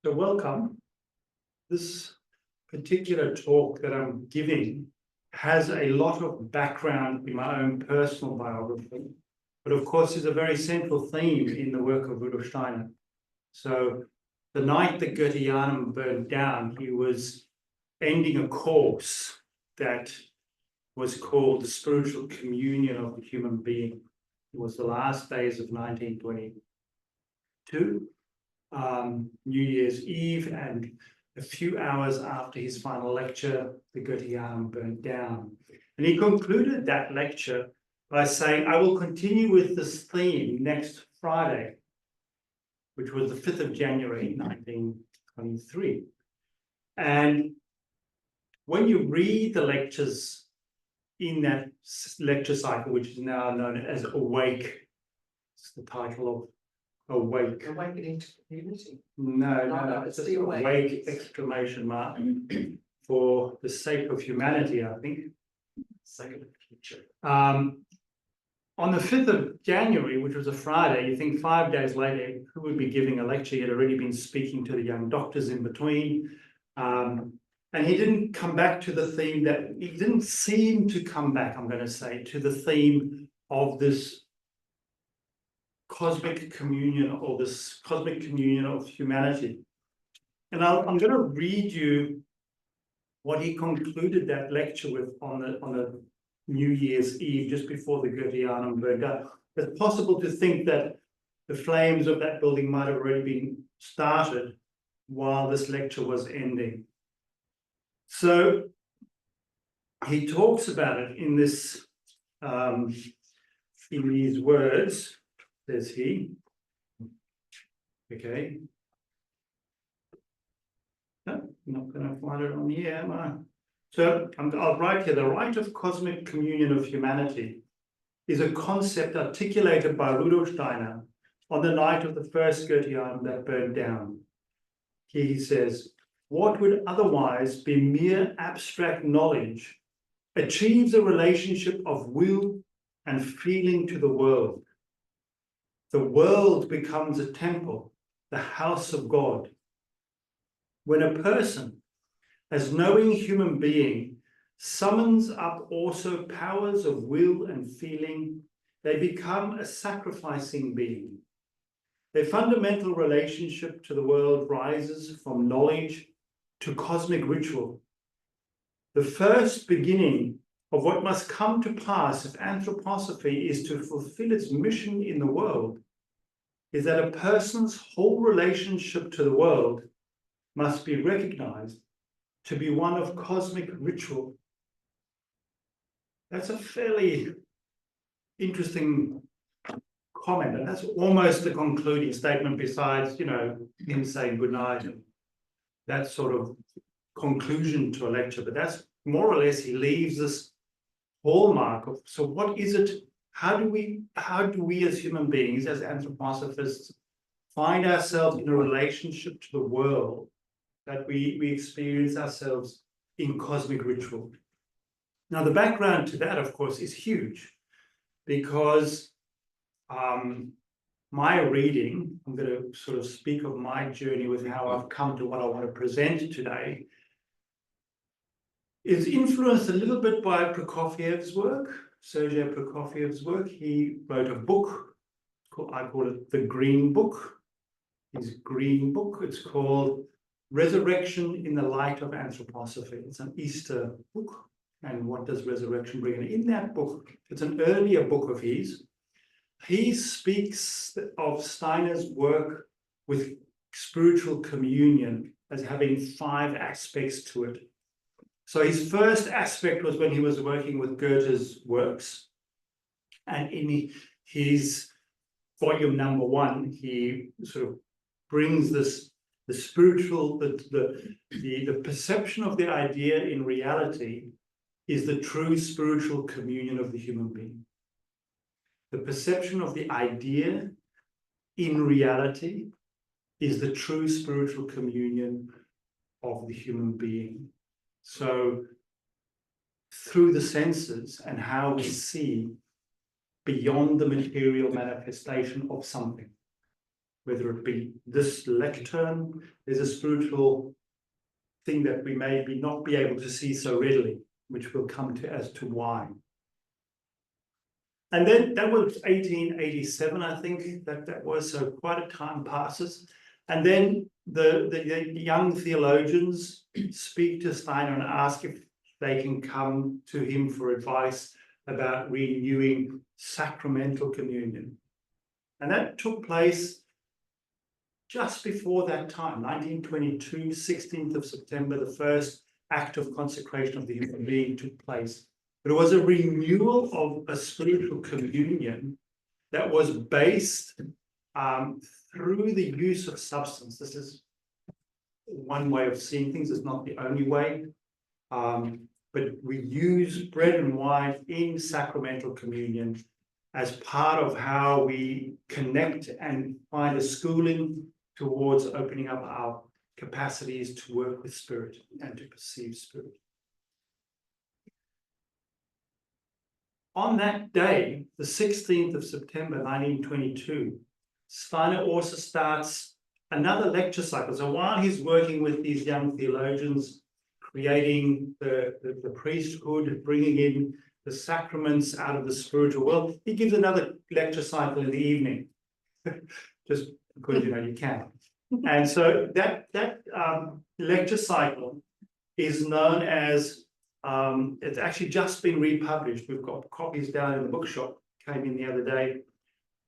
So welcome. This particular talk that I'm giving has a lot of background in my own personal biography, but of course is a very central theme in the work of Rudolf Steiner. So the night that Goetheanum burned down, he was ending a course that was called The Spiritual Communion of the Human Being. It was the last days of 1922. New Year's Eve, and a few hours after his final lecture, the Goetheanum burned down. And he concluded that lecture by saying, I will continue with this theme next Friday, which was the 5th of January, 1923. And when you read the lectures in that lecture cycle, which is now known as Awake, it's the title of Awake. Awakening to community. No, it's just awake exclamation mark for the sake of humanity, I think. Sake of the future. On the 5th of January, which was a Friday, you think 5 days later, who would be giving a lecture? He had already been speaking to the young doctors in between. And he didn't come back to the theme he didn't seem to come back, I'm going to say, to the theme of this cosmic communion, or this cosmic communion of humanity. And I'm going to read you what he concluded that lecture with on the New Year's Eve, just before the Goetheanum burned out. It's possible to think that the flames of that building might have already been started while this lecture was ending. So he talks about it in this, in these words. Says he. Okay. No, I'm not going to find it on here, am I? So I'll write here, the rite of cosmic communion of humanity is a concept articulated by Rudolf Steiner on the night of the first Goetheanum that burned down. Here he says, what would otherwise be mere abstract knowledge achieves a relationship of will and feeling to the world. The world becomes a temple, the house of God. When a person, as knowing human being, summons up also powers of will and feeling, they become a sacrificing being. Their fundamental relationship to the world rises from knowledge to cosmic ritual. The first beginning of what must come to pass if anthroposophy is to fulfill its mission in the world is that a person's whole relationship to the world must be recognized to be one of cosmic ritual. That's a fairly interesting comment, and that's almost the concluding statement besides, him saying goodnight and that sort of conclusion to a lecture. But that's more or less, he leaves this hallmark of, so what is it? How do we as human beings, as anthroposophists, find ourselves in a relationship to the world that we experience ourselves in cosmic ritual? Now, the background to that, of course, is huge, because my reading, I'm going to sort of speak of my journey with how I've come to what I want to present today, is influenced a little bit by Prokofiev's work, Sergei Prokofiev's work. He wrote a book, I call it the Green Book, his Green Book. It's called Resurrection in the Light of Anthroposophy. It's an Easter book. And what does resurrection bring? And in that book, it's an earlier book of his, he speaks of Steiner's work with spiritual communion as having 5 aspects to it. So his first aspect was when he was working with Goethe's works. And in his volume number 1, he sort of brings this, the spiritual, the perception of the idea in reality is the true spiritual communion of the human being. The perception of the idea in reality is the true spiritual communion of the human being. So through the senses and how we see beyond the material manifestation of something. whether it be this lectern, there's a spiritual thing that we may not be able to see so readily, which we'll come to as to why. And then that was 1887, I think that was, so quite a time passes. And then the young theologians speak to Steiner and ask if they can come to him for advice about renewing sacramental communion. And that took place just before that time, 1922, 16th of September, the first act of consecration of the human being took place. But it was a renewal of a spiritual communion that was based through the use of substance. This is one way of seeing things, it's not the only way. But we use bread and wine in sacramental communion as part of how we connect and find a schooling towards opening up our capacities to work with spirit and to perceive spirit. On that day, the 16th of September, 1922, Steiner also starts another lecture cycle. So while he's working with these young theologians, creating the priesthood, bringing in the sacraments out of the spiritual world, he gives another lecture cycle in the evening, just because, you can. And so that lecture cycle is known as, it's actually just been republished. We've got copies down in the bookshop, came in the other day.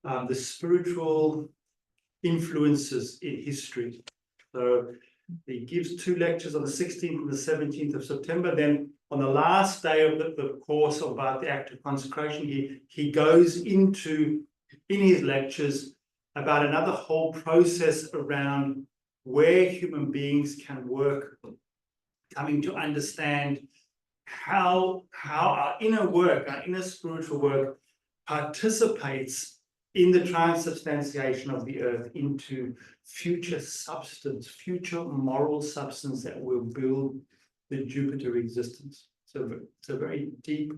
The spiritual influences in history. So he gives two lectures on the 16th and the 17th of September. Then on the last day of the course about the act of consecration, he goes into, in his lectures, about another whole process around where human beings can work, coming to understand how our inner work, our inner spiritual work participates in the transubstantiation of the earth into future substance, future moral substance that will build the Jupiter existence. So it's a very deep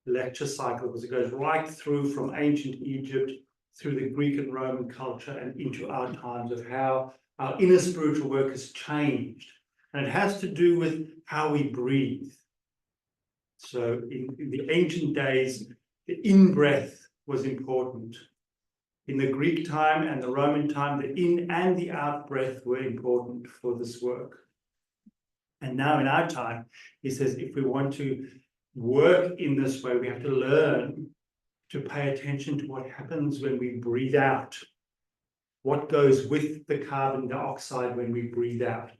lecture cycle, because it goes right through from ancient Egypt, through the Greek and Roman culture and into our times, of how our inner spiritual work has changed. And it has to do with how we breathe. So in the ancient days, the in-breath was important. In the Greek time and the Roman time, the in and the out breath were important for this work. And now in our time, he says, if we want to work in this way, we have to learn to pay attention to what happens when we breathe out. What goes with the carbon dioxide when we breathe out.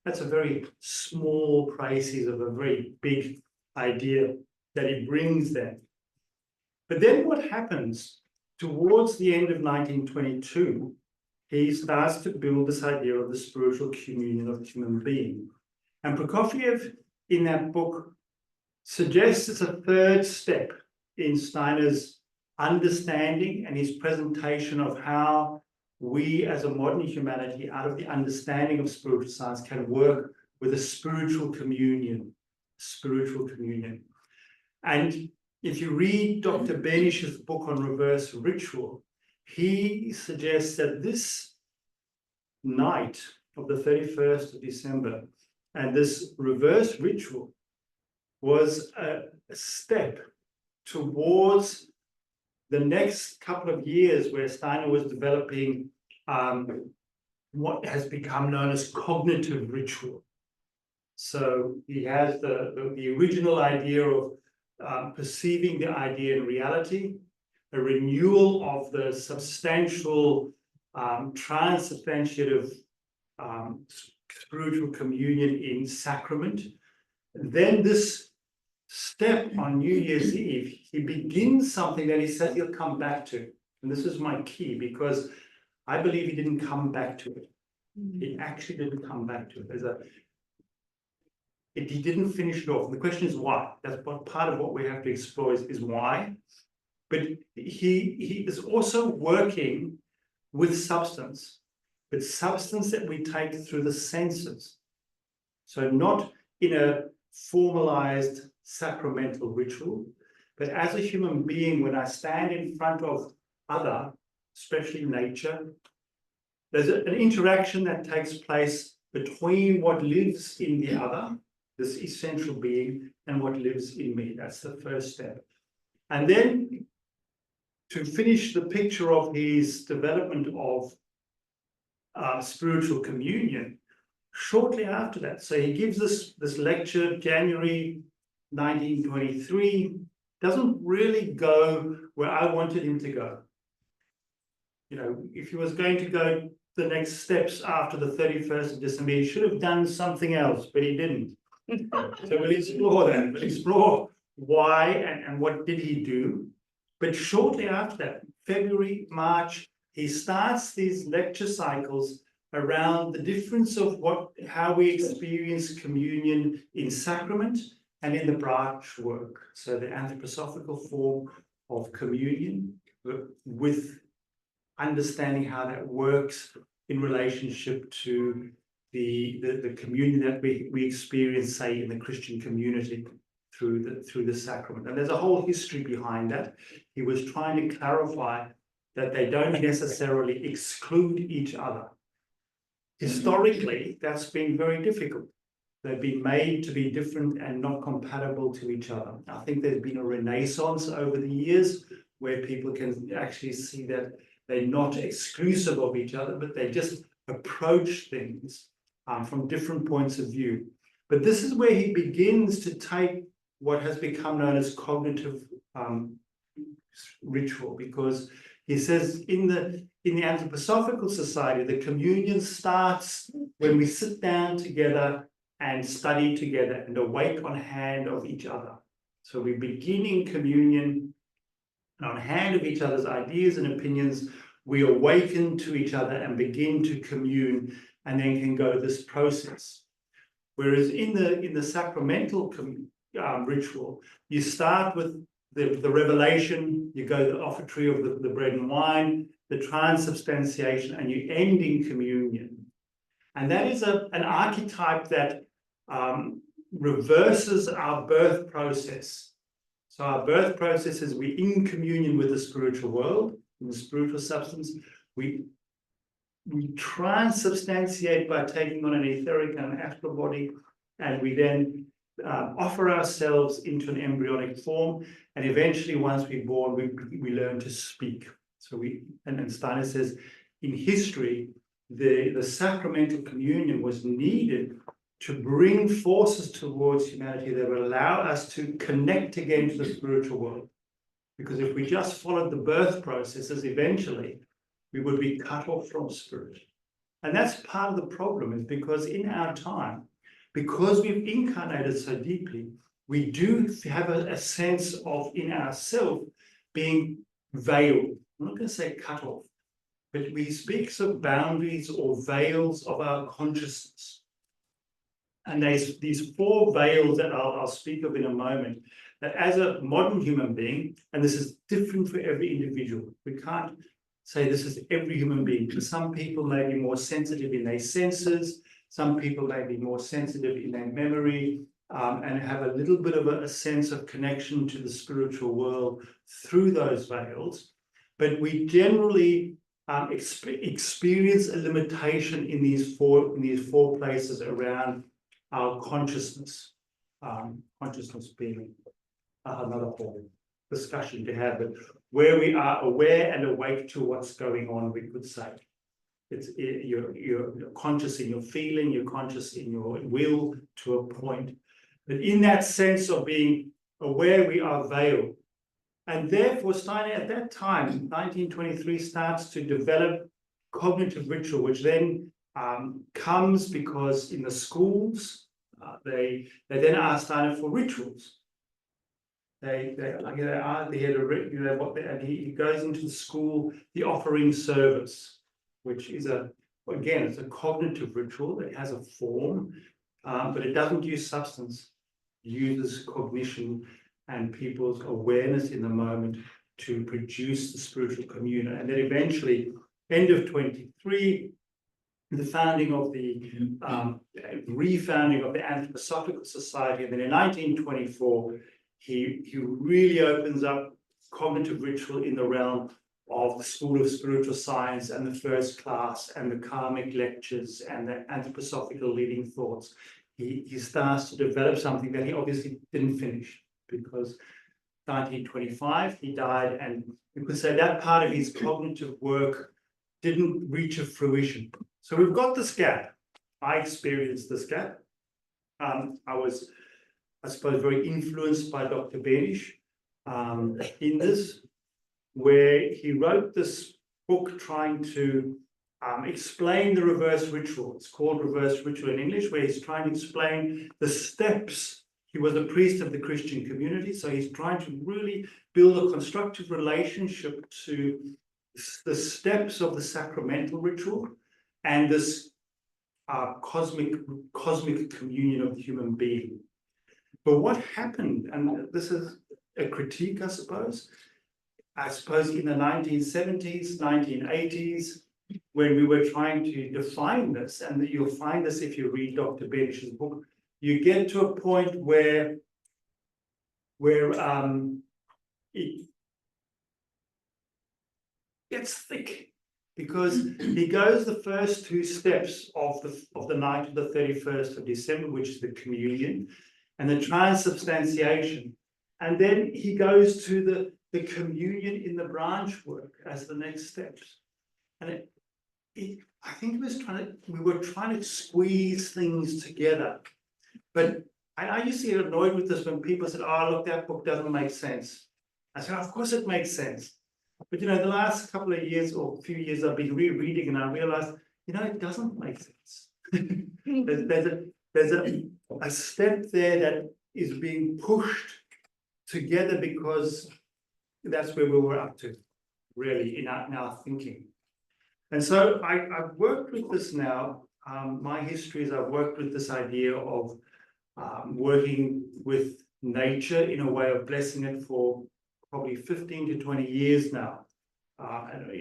That's a very small précis of a very big idea that he brings there. But then what happens towards the end of 1922, he starts to build this idea of the spiritual communion of human being. And Prokofiev, in that book, suggests it's a third step in Steiner's understanding and his presentation of how we as a modern humanity, out of the understanding of spiritual science, can work with a spiritual communion. And if you read Dr. Benish's book on reverse ritual, he suggests that this night of the 31st of December and this reverse ritual was a step towards the next couple of years where Steiner was developing what has become known as cognitive ritual. So he has the original idea of perceiving the idea in reality, a renewal of the substantial transubstantiative spiritual communion in sacrament. And then this step on New Year's Eve, he begins something that he said he'll come back to. And this is my key, because I believe he didn't come back to it. He actually didn't come back to it. He didn't finish it off. And the question is why? That's what part of what we have to explore is why. But he is also working with substance, but substance that we take through the senses. So not in a formalized sacramental ritual, but as a human being, when I stand in front of other, especially nature. There's an interaction that takes place between what lives in the other, this essential being, and what lives in me. That's the first step. And then to finish the picture of his development of spiritual communion, shortly after that, so he gives this lecture, January 1923, doesn't really go where I wanted him to go. You know, if he was going to go the next steps after the 31st of December, he should have done something else, but he didn't. So we'll explore that, we'll explore why and what did he do. But shortly after that, February, March, he starts these lecture cycles around the difference of how we experience communion in sacrament and in the branch work. So the anthroposophical form of communion with understanding how that works in relationship to the communion that we experience, say, in the Christian community through the sacrament. And there's a whole history behind that. He was trying to clarify that they don't necessarily exclude each other. Historically, that's been very difficult. They've been made to be different and not compatible to each other. I think there's been a renaissance over the years where people can actually see that they're not exclusive of each other, but they just approach things from different points of view. But this is where he begins to take what has become known as cognitive ritual, because he says in the anthroposophical society, the communion starts when we sit down together and study together and awake on hand of each other. So we begin in communion and on hand of each other's ideas and opinions, we awaken to each other and begin to commune, and then can go this process. Whereas in the sacramental ritual, you start with the revelation, you go to the offertory of the bread and wine, the transubstantiation, and you end in communion. And that is an archetype that reverses our birth process. So our birth process is we're in communion with the spiritual world, in the spiritual substance. We transubstantiate by taking on an etheric and an astral body, and we then offer ourselves into an embryonic form, and eventually, once we're born, we learn to speak. So and Steiner says, in history, the sacramental communion was needed to bring forces towards humanity that would allow us to connect again to the spiritual world. Because if we just followed the birth processes, eventually we would be cut off from spirit. And that's part of the problem, is because in our time, because we've incarnated so deeply, we do have a sense of in ourselves being veiled. I'm not going to say cut off, but we speak of boundaries or veils of our consciousness. And there's these four veils that I'll speak of in a moment, that as a modern human being, and this is different for every individual, we can't say this is every human being. Some people may be more sensitive in their senses, some people may be more sensitive in their memory, and have a little bit of a sense of connection to the spiritual world through those veils. But we generally experience a limitation in these four places around our consciousness. Consciousness being another whole discussion to have, but where we are aware and awake to what's going on, we could say. You're conscious in your feeling, you're conscious in your will to a point. But in that sense of being aware, we are veiled. And therefore, Steiner at that time, 1923, starts to develop cognitive ritual, which then comes because in the schools, they then ask Steiner for rituals. He goes into the school, the offering service, which is again, it's a cognitive ritual that has a form, but it doesn't use substance. It uses cognition and people's awareness in the moment to produce the spiritual communion. And then eventually, end of 23, the founding of the refounding of the Anthroposophical Society. And then in 1924, he really opens up cognitive ritual in the realm of the School of Spiritual Science and the First Class and the Karmic Lectures and the Anthroposophical Leading Thoughts. He starts to develop something that he obviously didn't finish, because 1925 he died, and you could say that part of his cognitive work didn't reach a fruition. So we've got this gap. I experienced this gap. I was, I suppose, very influenced by Dr. Bernie in this, where he wrote this book trying to explain the reverse ritual. It's called Reverse Ritual in English, where he's trying to explain the steps. He was a priest of the Christian community, so he's trying to really build a constructive relationship to the steps of the sacramental ritual and this cosmic communion of the human being. But what happened, and this is a critique, I suppose in the 1970s, 1980s, when we were trying to define this, and you'll find this if you read Dr. Bernie's book, you get to a point where it gets thick, because he goes the first two steps of the night of the 31st of December, which is the communion, and the transubstantiation. And then he goes to the communion in the branch work as the next steps. And I think we were trying to squeeze things together. But I used to get annoyed with this when people said, oh, look, that book doesn't make sense. I said, of course it makes sense. But, the last couple of years or few years I've been rereading, and I realized, it doesn't make sense. There's a step there that is being pushed together, because that's where we were up to, really, in our thinking. And so I've worked with this now. My history is I've worked with this idea of working with nature in a way of blessing it for probably 15 to 20 years now. And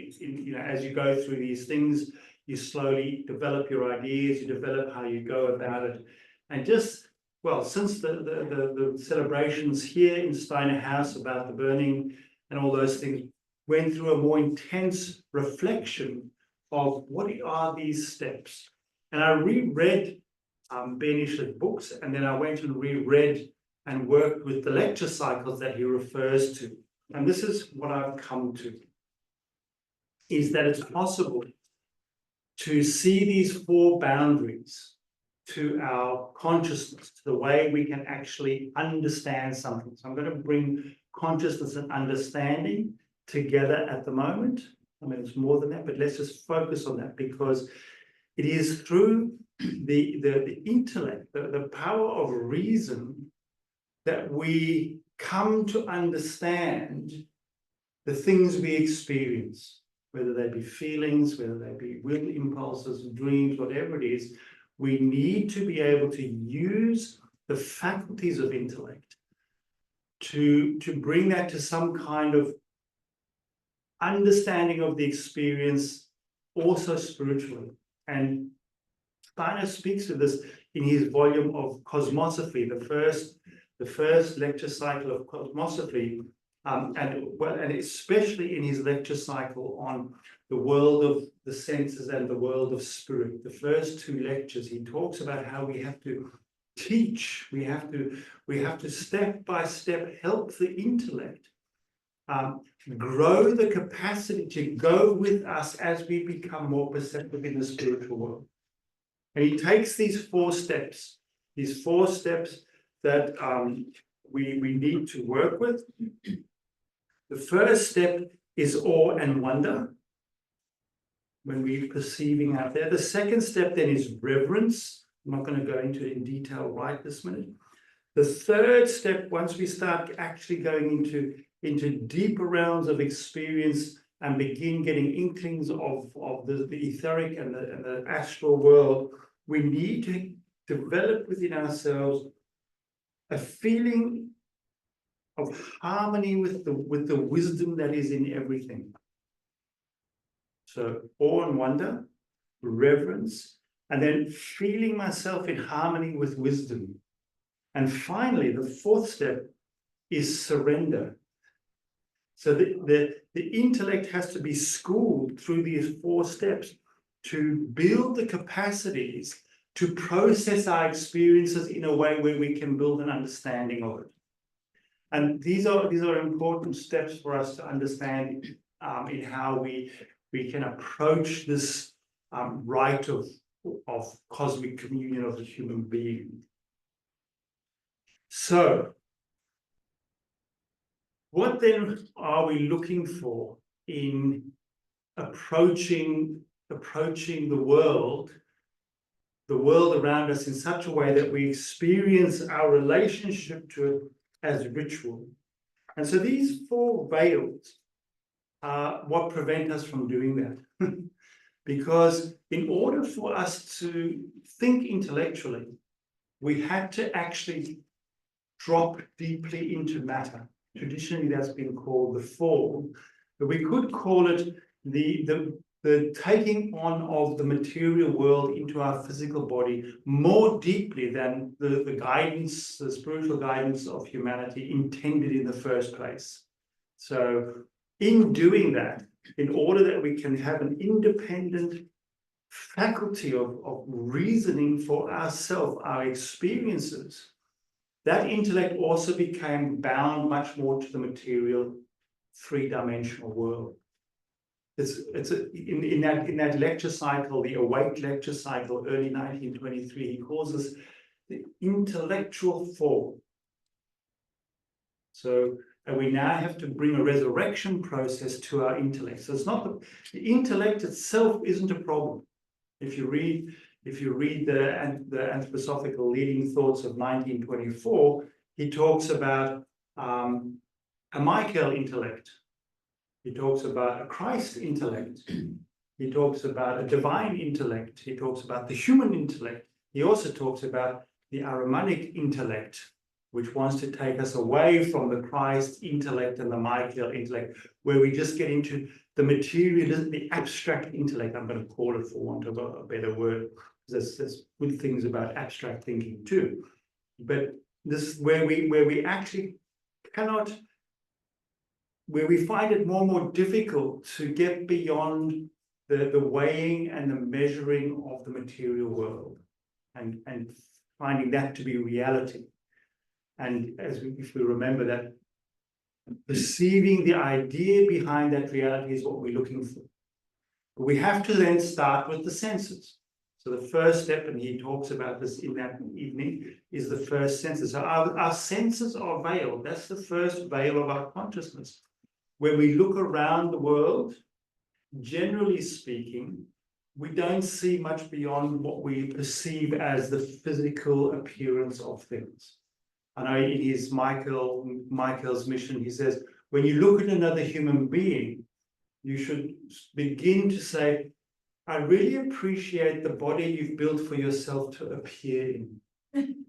as you go through these things, you slowly develop your ideas, you develop how you go about it. And just, well, since the celebrations here in Steiner House about the burning and all those things, went through a more intense reflection of what are these steps. And I reread Bernie's books, and then I went and reread and worked with the lecture cycles that he refers to. And this is what I've come to, is that it's possible to see these four boundaries to our consciousness, to the way we can actually understand something. So I'm going to bring consciousness and understanding together at the moment. I mean, it's more than that, but let's just focus on that, because it is through the intellect, the power of reason, that we come to understand the things we experience, whether they be feelings, whether they be will impulses, dreams, whatever it is. We need to be able to use the faculties of intellect to bring that to some kind of understanding of the experience, also spiritually. And Steiner speaks to this in his volume of Cosmosophy, the first lecture cycle of Cosmosophy, and especially in his lecture cycle on the world of the senses and the world of spirit. The first two lectures, he talks about how we have to teach, we have to step by step help the intellect grow the capacity to go with us as we become more perceptive in the spiritual world. And he takes these four steps that we need to work with. The first step is awe and wonder, when we're perceiving out there. The second step then is reverence. I'm not going to go into it in detail right this minute. The third step, once we start actually going into deeper realms of experience and begin getting inklings of the etheric and the astral world, we need to develop within ourselves a feeling of harmony with the wisdom that is in everything. So awe and wonder, reverence, and then feeling myself in harmony with wisdom. And finally, the fourth step is surrender. So the intellect has to be schooled through these 4 steps to build the capacities to process our experiences in a way where we can build an understanding of it. And these are important steps for us to understand in how we can approach this rite of cosmic communion of the human being. So, what then are we looking for in approaching the world around us in such a way that we experience our relationship to it as ritual? And so these 4 veils are what prevent us from doing that. Because in order for us to think intellectually, we had to actually drop deeply into matter. Traditionally, that's been called the form, but we could call it the taking on of the material world into our physical body more deeply than the guidance, the spiritual guidance of humanity intended in the first place. So in doing that, in order that we can have an independent faculty of reasoning for ourselves, our experiences, that intellect also became bound much more to the material 3-dimensional world. In that lecture cycle, the Awake lecture cycle, early 1923, he calls this the intellectual form. So, and we now have to bring a resurrection process to our intellect. So it's not the intellect itself isn't a problem. If you read the anthroposophical leading thoughts of 1924, he talks about a Michael intellect. He talks about a Christ intellect. He talks about a divine intellect. He talks about the human intellect. He also talks about the Ahrimanic intellect, which wants to take us away from the Christ intellect and the Michael intellect, where we just get into the materialism, the abstract intellect, I'm going to call it for want of a better word. There's good things about abstract thinking too. But this is where we actually cannot, where we find it more and more difficult to get beyond the weighing and the measuring of the material world and finding that to be reality. And if we remember that, perceiving the idea behind that reality is what we're looking for. But we have to then start with the senses. So the first step, and he talks about this in that evening, is the first senses. So our senses are veiled. That's the first veil of our consciousness. When we look around the world, generally speaking, we don't see much beyond what we perceive as the physical appearance of things. I know in his Michael's mission, he says, when you look at another human being, you should begin to say, I really appreciate the body you've built for yourself to appear in.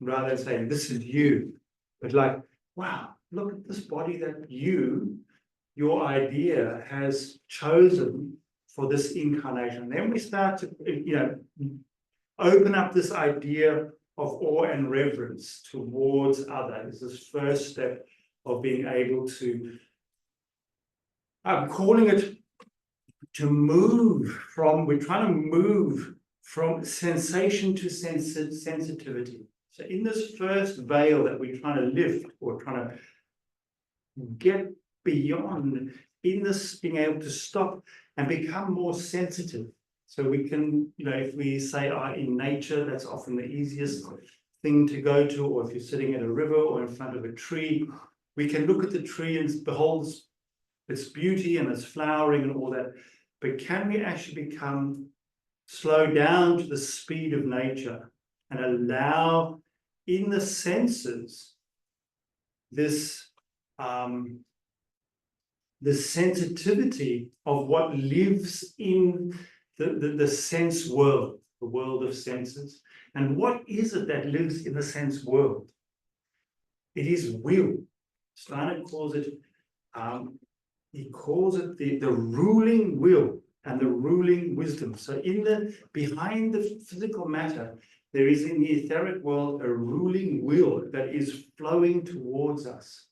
Rather than saying, this is you. But like, wow, look at this body that your idea has chosen for this incarnation. And then we start to, open up this idea of awe and reverence towards others. This first step of being able to, I'm calling it to move from, we're trying to move from sensation to sensitivity. So in this first veil that we're trying to lift or trying to get beyond, in this being able to stop and become more sensitive. So we can, if we say in nature, that's often the easiest thing to go to, or if you're sitting at a river or in front of a tree, we can look at the tree and behold its beauty and its flowering and all that. But can we actually slow down to the speed of nature and allow in the senses this the sensitivity of what lives in the sense world, the world of senses. And what is it that lives in the sense world? It is will. Steiner calls it, he calls it the ruling will and the ruling wisdom. So behind the physical matter, there is in the etheric world a ruling will that is flowing towards us.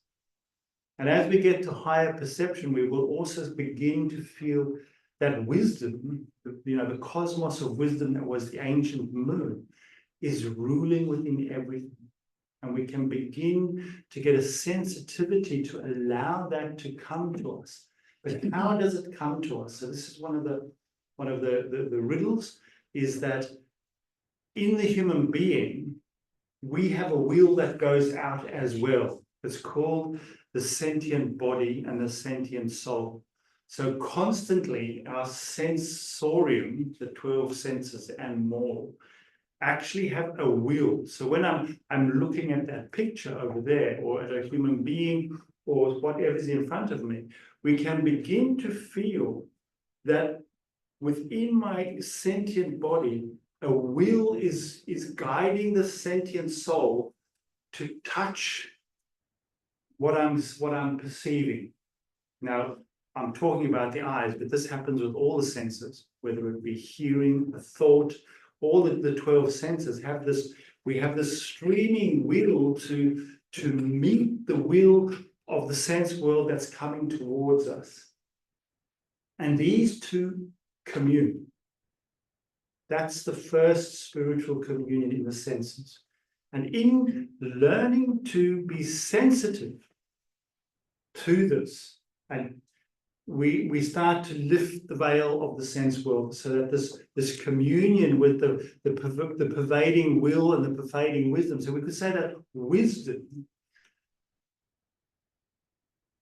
And as we get to higher perception, we will also begin to feel that wisdom, the cosmos of wisdom that was the ancient moon, is ruling within everything. And we can begin to get a sensitivity to allow that to come to us. But how does it come to us? So this is one of the riddles, is that in the human being, we have a will that goes out as well. It's called the sentient body and the sentient soul. So constantly our sensorium, the 12 senses and more, actually have a will. So when I'm looking at that picture over there, or at a human being, or whatever's in front of me, we can begin to feel that within my sentient body, a will is guiding the sentient soul to touch what I'm perceiving. Now, I'm talking about the eyes, but this happens with all the senses, whether it be hearing, a thought, all the 12 senses have this. We have this streaming will to meet the will of the sense world that's coming towards us. And these two commune. That's the first spiritual communion in the senses. And in learning to be sensitive to this, and we start to lift the veil of the sense world, so that this communion with the pervading will and the pervading wisdom. So we could say that wisdom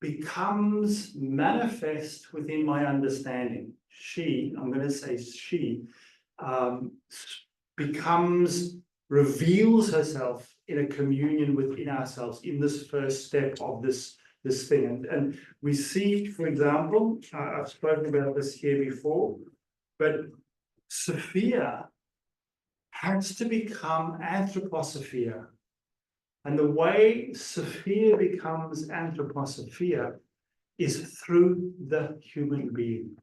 becomes manifest within my understanding. I'm going to say she, reveals herself in a communion within ourselves in this first step of this thing. And we see, for example, I've spoken about this here before, but Sophia has to become anthroposophia. And the way Sophia becomes anthroposophia is through the human being.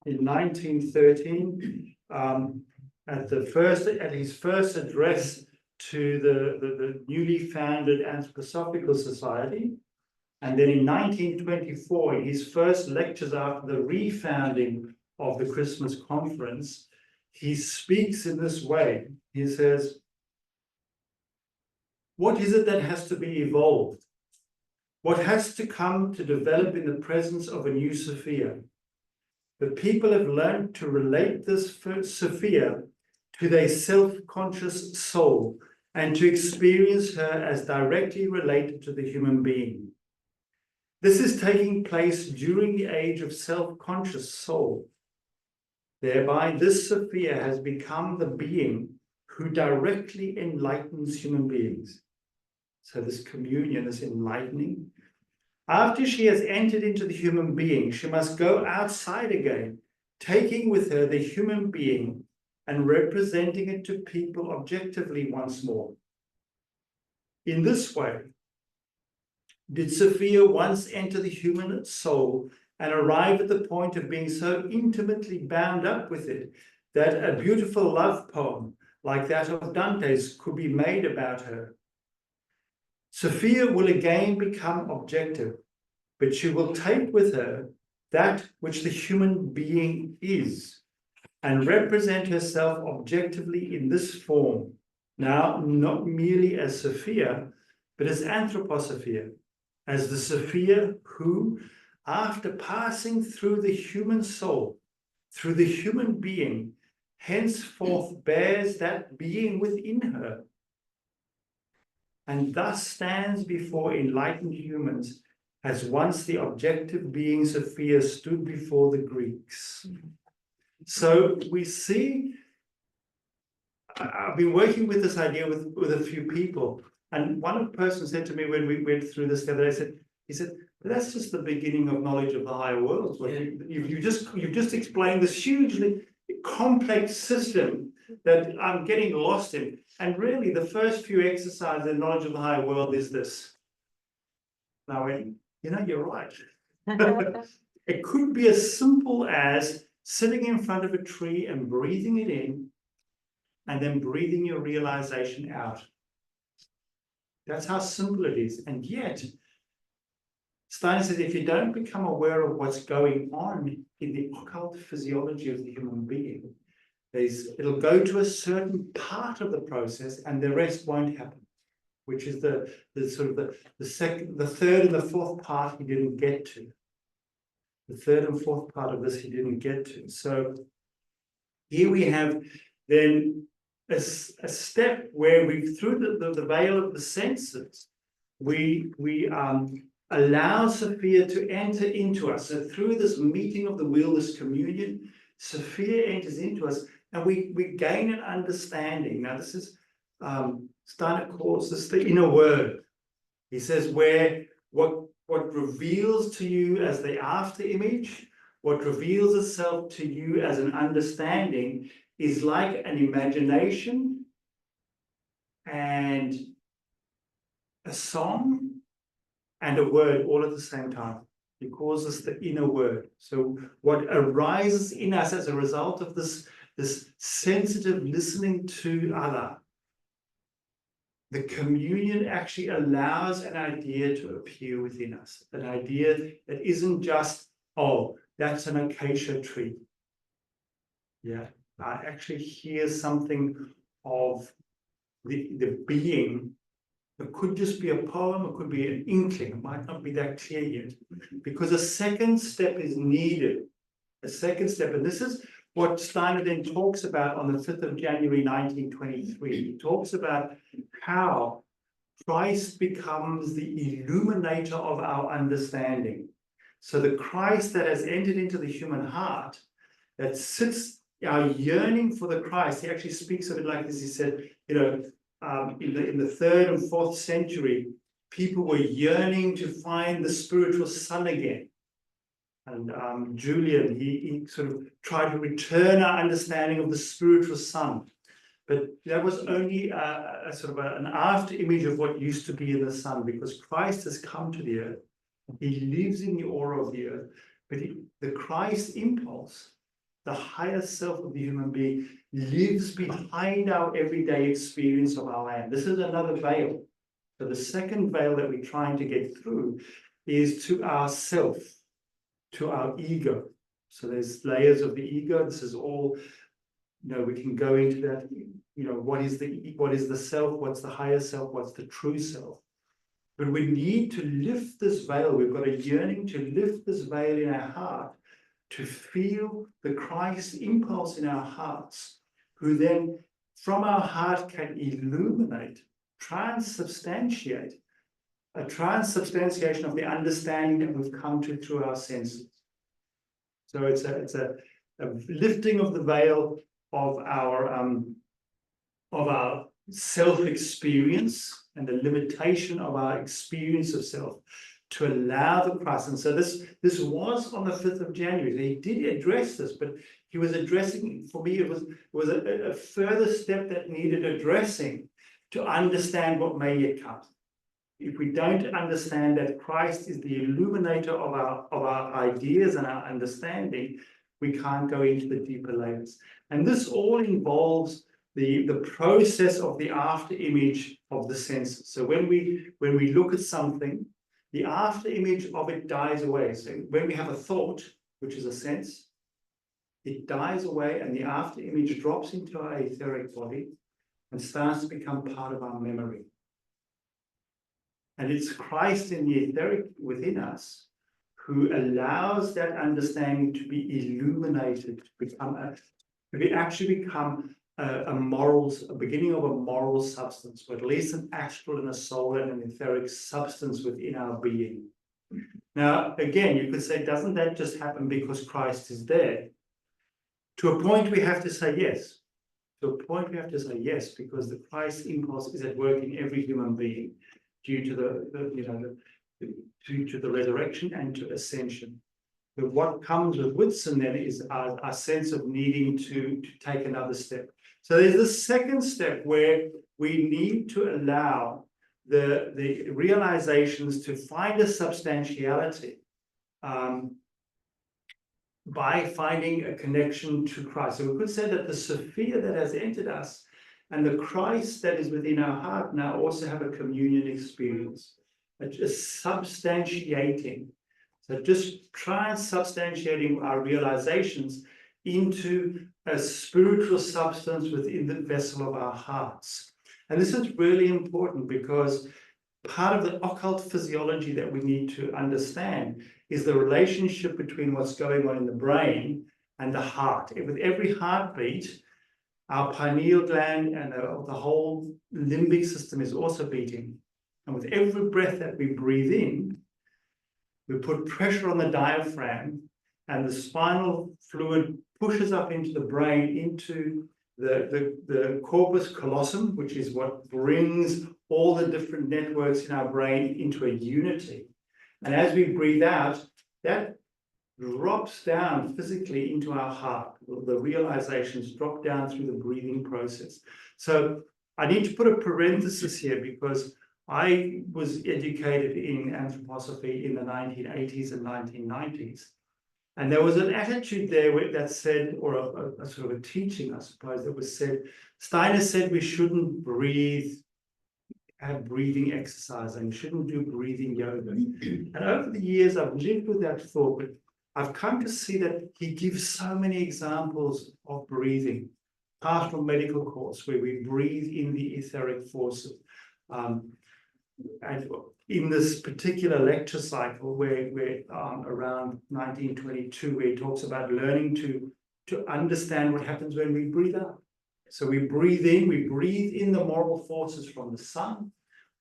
In 1913, at his first address to the newly founded Anthroposophical Society, and then in 1924, in his first lectures after the refounding of the Christmas conference, he speaks in this way. He says, what is it that has to be evolved? What has to come to develop in the presence of a new Sophia? The people have learned to relate this Sophia to their self-conscious soul and to experience her as directly related to the human being. This is taking place during the age of self-conscious soul. Thereby, this Sophia has become the being who directly enlightens human beings. So this communion, this enlightening. After she has entered into the human being, she must go outside again, taking with her the human being and representing it to people objectively once more. In this way, did Sophia once enter the human soul and arrive at the point of being so intimately bound up with it that a beautiful love poem like that of Dante's could be made about her. Sophia will again become objective, but she will take with her that which the human being is and represent herself objectively in this form, now not merely as Sophia, but as Anthroposophia, as the Sophia who, after passing through the human soul, through the human being, henceforth bears that being within her, and thus stands before enlightened humans as once the objective being Sophia stood before the Greeks. So we see, I've been working with this idea with a few people, and one person said to me when we went through this the other day, he said, that's just the beginning of knowledge of the higher worlds. Well, you've just explained this hugely complex system that I'm getting lost in. And really, the first few exercises in knowledge of the higher world is this. Now, you're right. It could be as simple as sitting in front of a tree and breathing it in, and then breathing your realization out. That's how simple it is. And yet, Steiner says if you don't become aware of what's going on in the occult physiology of the human being, it'll go to a certain part of the process and the rest won't happen, which is the sort of the third and the fourth part he didn't get to. The third and fourth part of this he didn't get to. So here we have then a step where through the veil of the senses, we allow Sophia to enter into us. So through this meeting of the will, this communion, Sophia enters into us, and we gain an understanding. Now, this is Steiner calls this the inner word. He says where what reveals to you as the after image, what reveals itself to you as an understanding, is like an imagination and a song and a word all at the same time. He calls this the inner word. So what arises in us as a result of this sensitive listening to other, the communion actually allows an idea to appear within us, an idea that isn't just, oh, that's an acacia tree. Yeah, I actually hear something of the being. It could just be a poem, it could be an inkling, it might not be that clear yet, because a second step is needed. A second step, and this is what Steiner then talks about on the 5th of January 1923. He talks about how Christ becomes the illuminator of our understanding. So the Christ that has entered into the human heart, that sits, our yearning for the Christ, he actually speaks of it like this. He said, you know, in the 3rd and 4th century, people were yearning to find the spiritual son again. And Julian, he sort of tried to return our understanding of the spiritual son. But that was only a sort of an after image of what used to be in the sun, because Christ has come to the earth. He lives in the aura of the earth. But the Christ impulse, the higher self of the human being, lives behind our everyday experience of our land. This is another veil. So the second veil that we're trying to get through is to ourself, to our ego. So there's layers of the ego. This is all, you know, we can go into that, you know, what is the self, what's the higher self, what's the true self. But we need to lift this veil. We've got a yearning to lift this veil in our heart, to feel the Christ impulse in our hearts, who then from our heart can illuminate, transubstantiate, a transubstantiation of the understanding that we've come to through our senses. So it's a lifting of the veil of our self-experience and the limitation of our experience of self, to allow the Christ. And so this was on the 5th of January. He did address this, but he was addressing, for me, it was a further step that needed addressing to understand what may yet come. If we don't understand that Christ is the illuminator of our ideas and our understanding, we can't go into the deeper layers. And this all involves the process of the after image of the senses. So when we look at something, the after image of it dies away. So when we have a thought, which is a sense, it dies away and the after image drops into our etheric body and starts to become part of our memory. And it's Christ in the etheric within us who allows that understanding to be illuminated, to actually become a beginning of a moral substance, or at least an astral and a solar and an etheric substance within our being. Now, again, you could say, doesn't that just happen because Christ is there? To a point, we have to say yes. To a point, we have to say yes, because the Christ impulse is at work in every human being due to due to the resurrection and to ascension. But what comes with Whitson then is our sense of needing to take another step. So there's the second step where we need to allow the realizations to find a substantiality by finding a connection to Christ. So we could say that the Sophia that has entered us and the Christ that is within our heart now also have a communion experience. just substantiating. So just try and substantiating our realizations into a spiritual substance within the vessel of our hearts. And this is really important because part of the occult physiology that we need to understand is the relationship between what's going on in the brain and the heart. With every heartbeat, our pineal gland and the whole limbic system is also beating. And with every breath that we breathe in, we put pressure on the diaphragm, and the spinal fluid pushes up into the brain, into the corpus callosum, which is what brings all the different networks in our brain into a unity. And as we breathe out, that drops down physically into our heart. The realizations drop down through the breathing process. So I need to put a parenthesis here because I was educated in anthroposophy in the 1980s and 1990s. And there was an attitude there that said, or a sort of a teaching, I suppose, that was said, Steiner said we shouldn't have breathing exercise and shouldn't do breathing yoga. And over the years, I've lived with that thought, but I've come to see that he gives so many examples of breathing. Pastoral medical course, where we breathe in the etheric forces. And in this particular lecture cycle, where around 1922, where he talks about learning to understand what happens when we breathe out. So we breathe in the moral forces from the sun,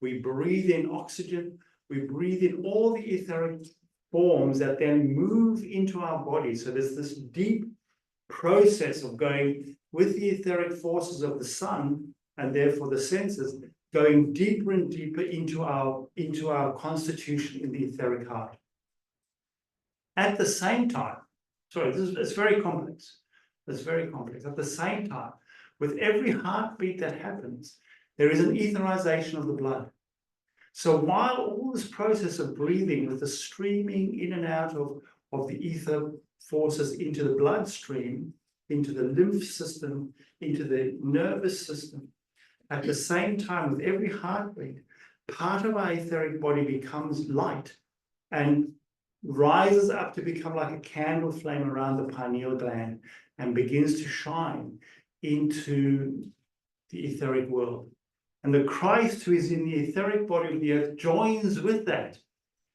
we breathe in oxygen, we breathe in all the etheric forms that then move into our body. So there's this deep process of going with the etheric forces of the sun, and therefore the senses, going deeper and deeper into our constitution in the etheric heart. At the same time, it's very complex. It's very complex. At the same time, with every heartbeat that happens, there is an etherization of the blood. So while all this process of breathing with the streaming in and out of the ether forces into the bloodstream, into the lymph system, into the nervous system, at the same time, with every heartbeat, part of our etheric body becomes light and rises up to become like a candle flame around the pineal gland and begins to shine into the etheric world. And the Christ who is in the etheric body of the earth joins with that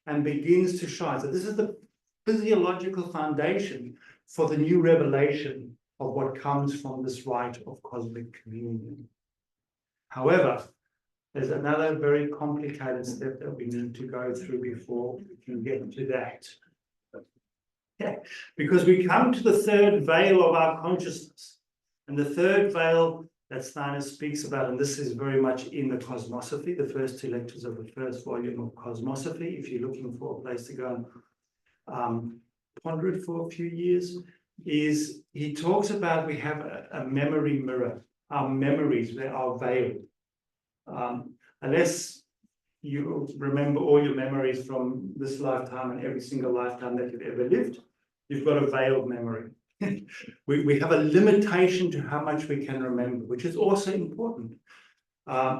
and begins to shine. So this is the physiological foundation for the new revelation of what comes from this rite of cosmic communion. However, there's another very complicated step that we need to go through before we can get to that. Yeah, because we come to the third veil of our consciousness. And the third veil that Steiner speaks about, and this is very much in the Cosmosophy, the first two lectures of the first volume of Cosmosophy, if you're looking for a place to go and ponder it for a few years, is he talks about we have a memory mirror. Our memories, they are veiled. Unless you remember all your memories from this lifetime and every single lifetime that you've ever lived, you've got a veiled memory. we have a limitation to how much we can remember, which is also important,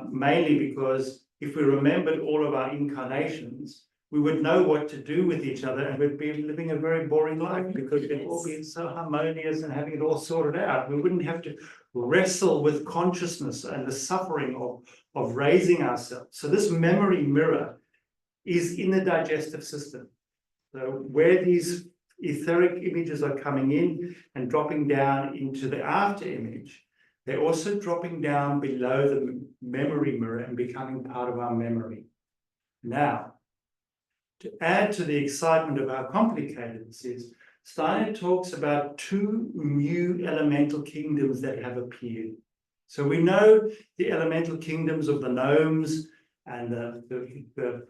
mainly because if we remembered all of our incarnations, we would know what to do with each other and we'd be living a very boring life because we'd all be so harmonious and having it all sorted out. We wouldn't have to wrestle with consciousness and the suffering of raising ourselves. So this memory mirror is in the digestive system. So where these etheric images are coming in and dropping down into the after image, they're also dropping down below the memory mirror and becoming part of our memory. Now, to add to the excitement of how complicated this is, Steiner talks about two new elemental kingdoms that have appeared. So we know the elemental kingdoms of the gnomes and the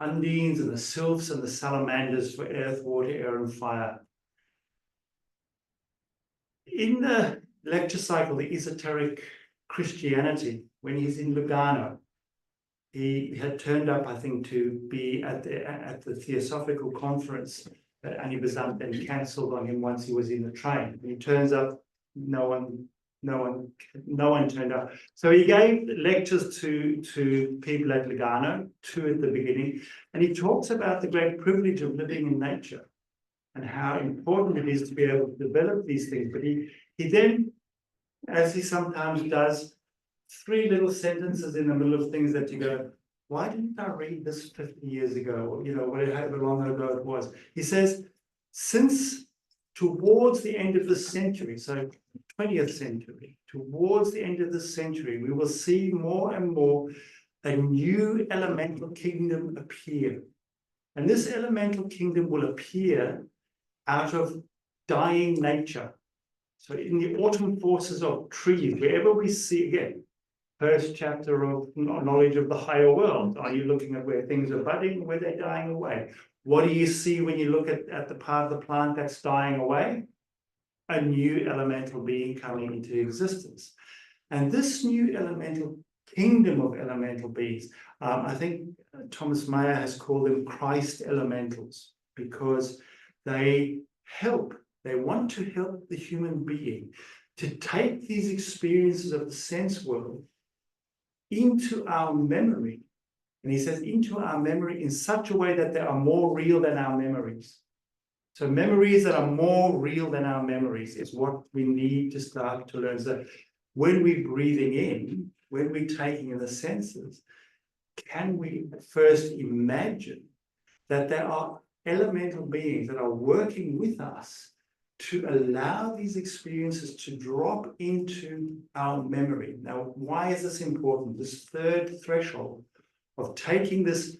undines and the sylphs and the salamanders for earth, water, air, and fire. In the lecture cycle, the esoteric Christianity, when he's in Lugano, he had turned up, I think, to be at the Theosophical conference that Annie Besant then cancelled on him once he was in the train. And he turns up, no one no one turned up. So he gave lectures to people at Lugano, 2 at the beginning, and he talks about the great privilege of living in nature and how important it is to be able to develop these things. But he then, as he sometimes does, 3 little sentences in the middle of things that you go, why didn't I read this 50 years ago? Or, you know, whatever long ago it was. He says, since towards the end of the century, so 20th century, towards the end of the century, we will see more and more a new elemental kingdom appear. And this elemental kingdom will appear out of dying nature. So in the autumn forces of trees, wherever we see, again, first chapter of knowledge of the higher world, are you looking at where things are budding, where they're dying away? What do you see when you look at the part of the plant that's dying away? A new elemental being coming into existence. And this new elemental kingdom of elemental beings, I think Thomas Mayer has called them Christ elementals, because they want to help the human being to take these experiences of the sense world into our memory. And he says, into our memory in such a way that they are more real than our memories. So memories that are more real than our memories is what we need to start to learn. So when we're breathing in, when we're taking in the senses, can we first imagine that there are elemental beings that are working with us to allow these experiences to drop into our memory? Now, why is this important? This third threshold of taking this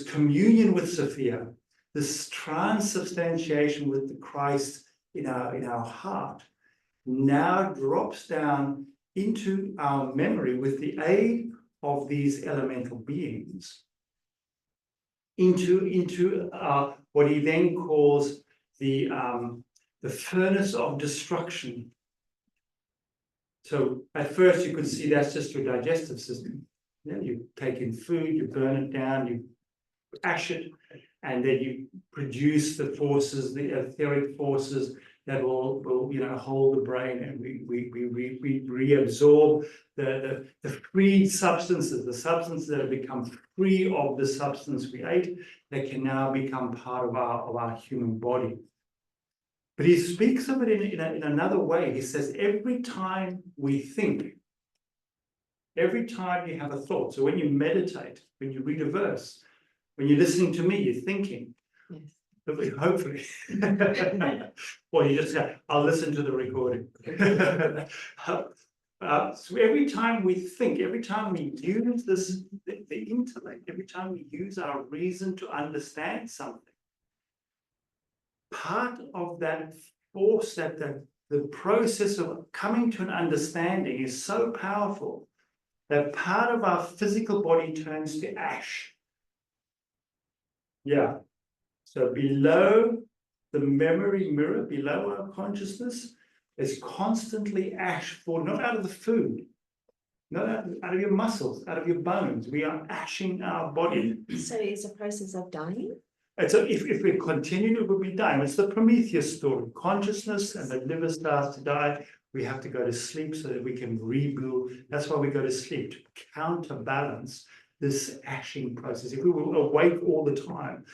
communion with Sophia, this transubstantiation with the Christ in our heart, now drops down into our memory with the aid of these elemental beings, into what he then calls the furnace of destruction. So at first you could see that's just your digestive system. Yeah, you take in food, you burn it down, you ash it, and then you produce the forces, the etheric forces that will hold the brain, and we reabsorb the freed substances, the substances that have become free of the substance we ate, that can now become part of our human body. But he speaks of it in another way. He says, every time we think, every time you have a thought, so when you meditate, when you read a verse, when you're listening to me, you're thinking. Yes. Hopefully. Or you just say, I'll listen to the recording. So every time we think, every time we use the intellect, every time we use our reason to understand something, part of that force, that the process of coming to an understanding is so powerful that part of our physical body turns to ash. Yeah. So below the memory mirror, below our consciousness, is constantly ash for, not out of the food, not out of your muscles, out of your bones. We are ashing our body. So it's a process of dying? And so if we continue, it will be dying. It's the Prometheus story. Consciousness and the liver starts to die. We have to go to sleep so that we can rebuild. That's why we go to sleep, to counterbalance this ashing process. If we were awake all the time,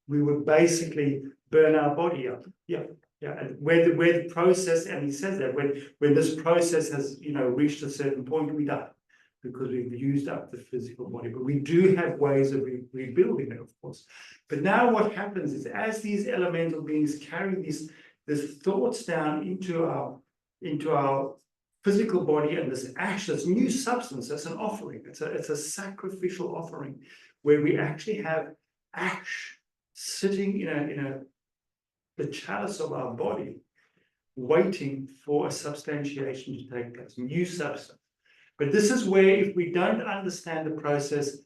we would basically burn our body up. Yeah. And where the process, and he says that when this process has reached a certain point, we die, because we've used up the physical body. But we do have ways of rebuilding it, of course. But now what happens is, as these elemental beings carry these thoughts down into our physical body, and this ash, this new substance, that's an offering. It's a sacrificial offering, where we actually have ash sitting in the chalice of our body, waiting for a substantiation to take place, new substance. But this is where, if we don't understand the process,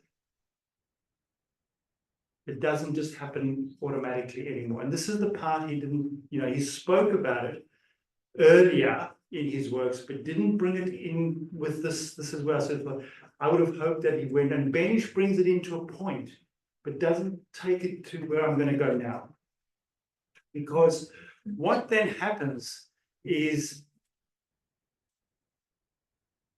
it doesn't just happen automatically anymore. And this is the part he didn't, he spoke about it earlier in his works, but didn't bring it in with this as well. So I would have hoped that he went, and Benish brings it into a point, but doesn't take it to where I'm going to go now. Because what then happens is,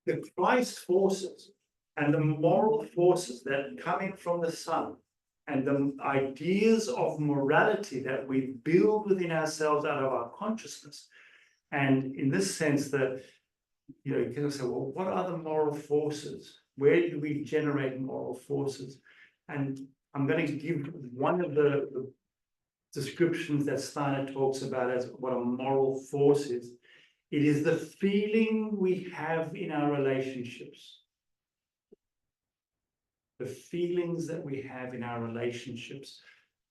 the Christ forces and the moral forces that come in from the sun and the ideas of morality that we build within ourselves out of our consciousness. And in this sense that, you can say, well, what are the moral forces? Where do we generate moral forces? And I'm going to give one of the descriptions that Steiner talks about as what a moral force is. It is the feeling we have in our relationships. The feelings that we have in our relationships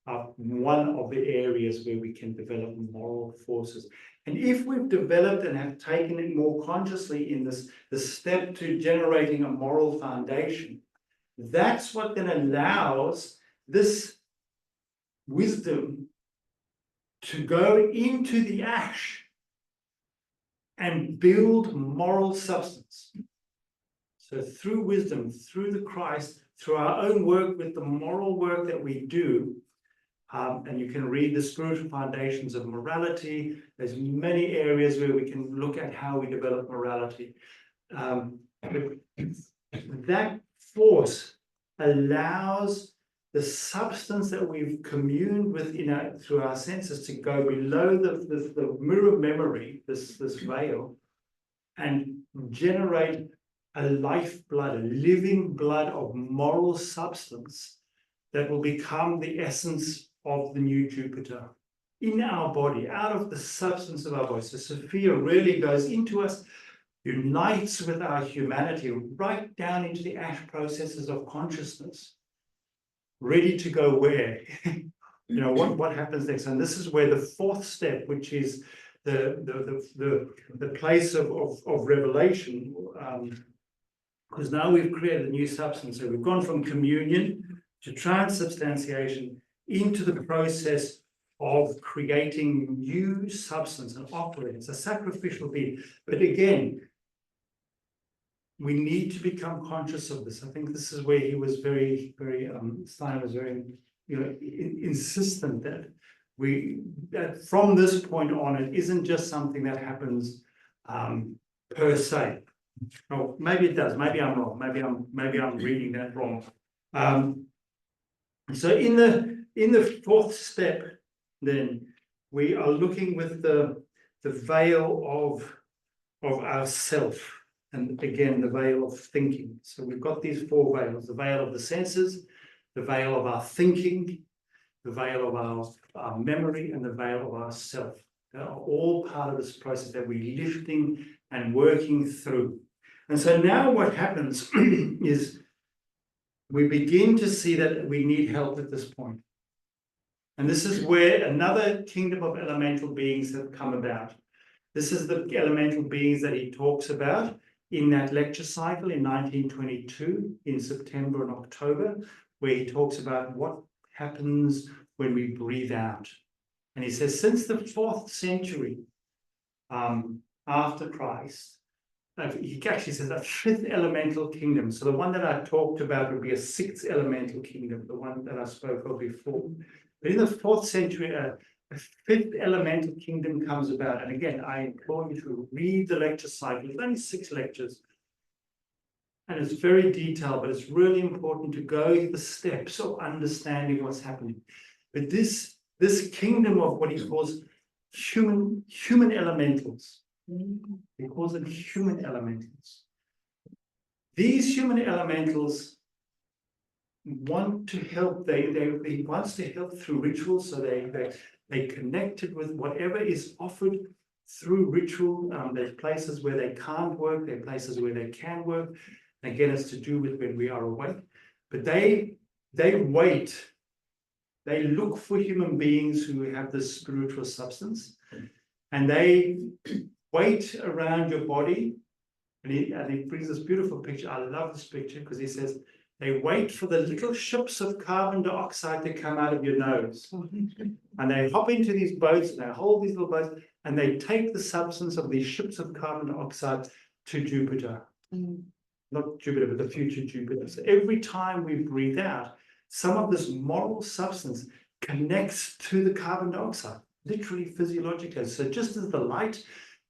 are one of the areas where we can develop moral forces. And if we've developed and have taken it more consciously in the step to generating a moral foundation, that's what then allows this wisdom to go into the ash and build moral substance. So through wisdom, through the Christ, through our own work with the moral work that we do, and you can read the spiritual foundations of morality. There's many areas where we can look at how we develop morality. That force allows the substance that we've communed with through our senses to go below the mirror of memory, this veil, and generate a lifeblood, a living blood of moral substance that will become the essence of the new Jupiter in our body, out of the substance of our body. So Sophia really goes into us, unites with our humanity, right down into the ash processes of consciousness, ready to go where? What happens next? And this is where the fourth step, which is the place of revelation, because now we've created a new substance. So we've gone from communion to transubstantiation into the process of creating new substance and offering. It's a sacrificial being. But again, we need to become conscious of this. I think this is where he was very, Steiner was very, insistent that from this point on, it isn't just something that happens per se. Oh, maybe it does. Maybe I'm wrong. Maybe I'm reading that wrong. So in the fourth step, then we are looking with the veil of ourself, and again the veil of thinking. So we've got these four veils: the veil of the senses, the veil of our thinking, the veil of our memory, and the veil of our self. They are all part of this process that we're lifting and working through. And so now what happens is we begin to see that we need help at this point. And this is where another kingdom of elemental beings have come about. This is the elemental beings that he talks about in that lecture cycle in 1922, in September and October, where he talks about what happens when we breathe out. And he says, since the 4th century after Christ, he actually says a 5th elemental kingdom. So the one that I talked about would be a 6th elemental kingdom, the one that I spoke of before. But in the 4th century, a 5th elemental kingdom comes about. And again, I implore you to read the lecture cycle. It's only 6 lectures. And it's very detailed, but it's really important to go through the steps of understanding what's happening. But this kingdom of what he calls human elementals. He calls them human elementals. These human elementals want to help. He wants to help through rituals, so they connected with whatever is offered through ritual. There's places where they can't work, there are places where they can work. Again, it's to do with when we are awake. But they wait. They look for human beings who have this spiritual substance, and they wait around your body. And he brings this beautiful picture. I love this picture because he says, they wait for the little ships of carbon dioxide to come out of your nose. And they hop into these boats and they hold these little boats and they take the substance of these ships of carbon dioxide to Jupiter. Not Jupiter, but the future Jupiter. So every time we breathe out, some of this moral substance connects to the carbon dioxide, literally physiologically. So just as the light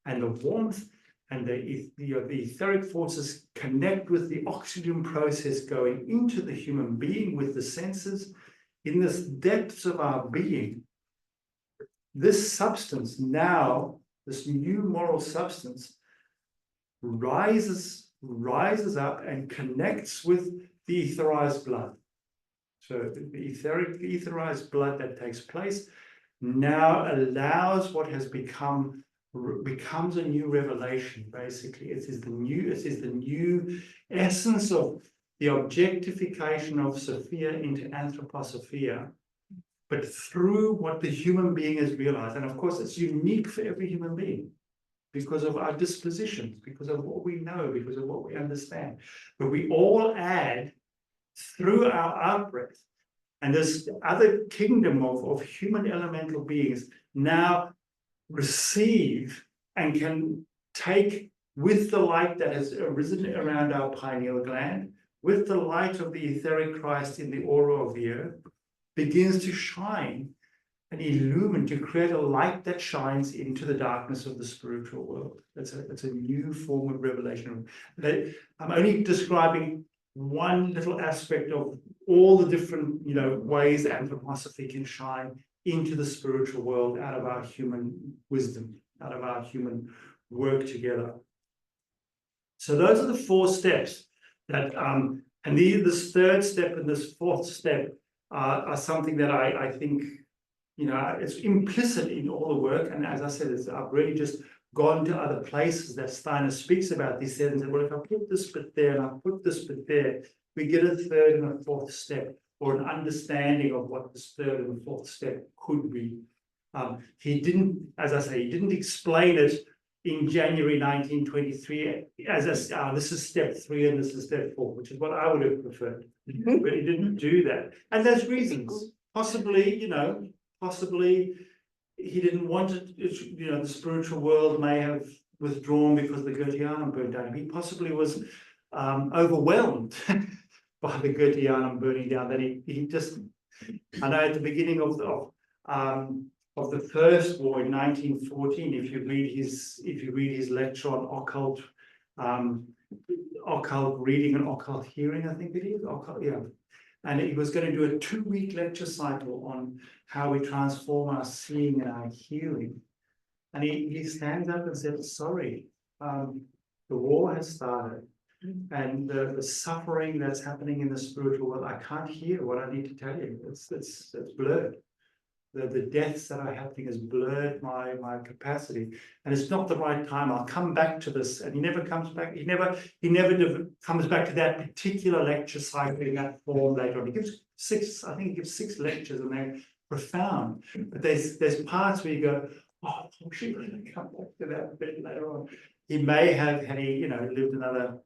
and the warmth and the etheric forces connect with the oxygen process going into the human being with the senses. In the depths of our being, this substance now, this new moral substance, rises up and connects with the etherized blood. So the etherized blood that takes place now allows what has becomes a new revelation. Basically, it is the new essence of the objectification of Sophia into anthroposophia, but through what the human being has realized. And of course, it's unique for every human being because of our dispositions, because of what we know, because of what we understand. But we all add through our out-breath. And this other kingdom of human elemental beings now receive and can take with the light that has arisen around our pineal gland, with the light of the etheric Christ in the aura of the earth, begins to shine and illumine, to create a light that shines into the darkness of the spiritual world. It's a new form of revelation. I'm only describing one little aspect of all the different, ways anthroposophy can shine into the spiritual world out of our human wisdom, out of our human work together. So those are the 4 steps that, and this 3rd step and this 4th step are something that I think, it's implicit in all the work. And as I said, I've really just gone to other places that Steiner speaks about these things and said, well, if I put this bit there and I put this bit there, we get a 3rd and a 4th step, or an understanding of what this 3rd and 4th step could be. He didn't, as I say, he didn't explain it in January 1923 as this is step 3 and this is step 4, which is what I would have preferred. But he didn't do that. And there's reasons. Possibly, possibly he didn't want it. The spiritual world may have withdrawn because the Goetheanum burned down. He possibly was overwhelmed by the Goetheanum burning down. That he just, I know at the beginning of the First War in 1914, if you read his lecture on occult reading and occult hearing, I think it is, and he was going to do a 2-week lecture cycle on how we transform our seeing and our hearing. And he stands up and said, sorry, the war has started, and the suffering that's happening in the spiritual world, I can't hear what I need to tell you. It's blurred. The deaths that are happening has blurred my capacity, and it's not the right time. I'll come back to this. And he never comes back. He never comes back to that particular lecture cycle in that form later on. He gives 6 lectures, and they're profound. But there's parts where you go, oh, I'm sure going to come back to that a bit later on. He may have, had he lived another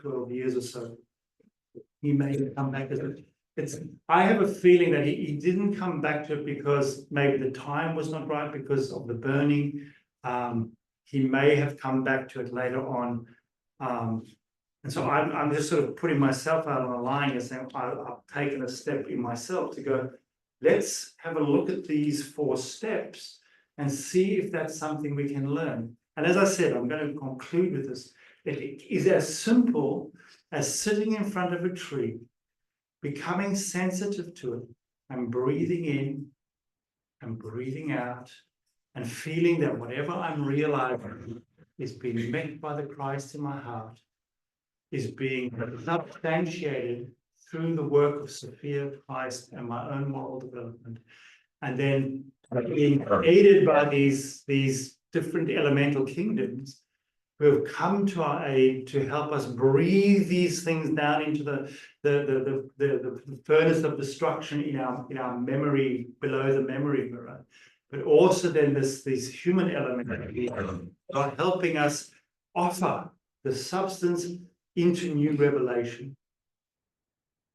12 years or so, he may have come back as I have a feeling that he didn't come back to it because maybe the time was not right because of the burning. He may have come back to it later on. And so I'm just sort of putting myself out on a line and saying, I've taken a step in myself to go, let's have a look at these 4 steps and see if that's something we can learn. And as I said, I'm going to conclude with this. It is as simple as sitting in front of a tree, becoming sensitive to it, and breathing in and breathing out, and feeling that whatever I'm realizing is being met by the Christ in my heart, is being substantiated through the work of Sophia, Christ, and my own moral development, and then being aided by these different elemental kingdoms who have come to our aid to help us breathe these things down into the furnace of destruction in our memory, below the memory mirror. But also then these human elements are helping us offer the substance into new revelation.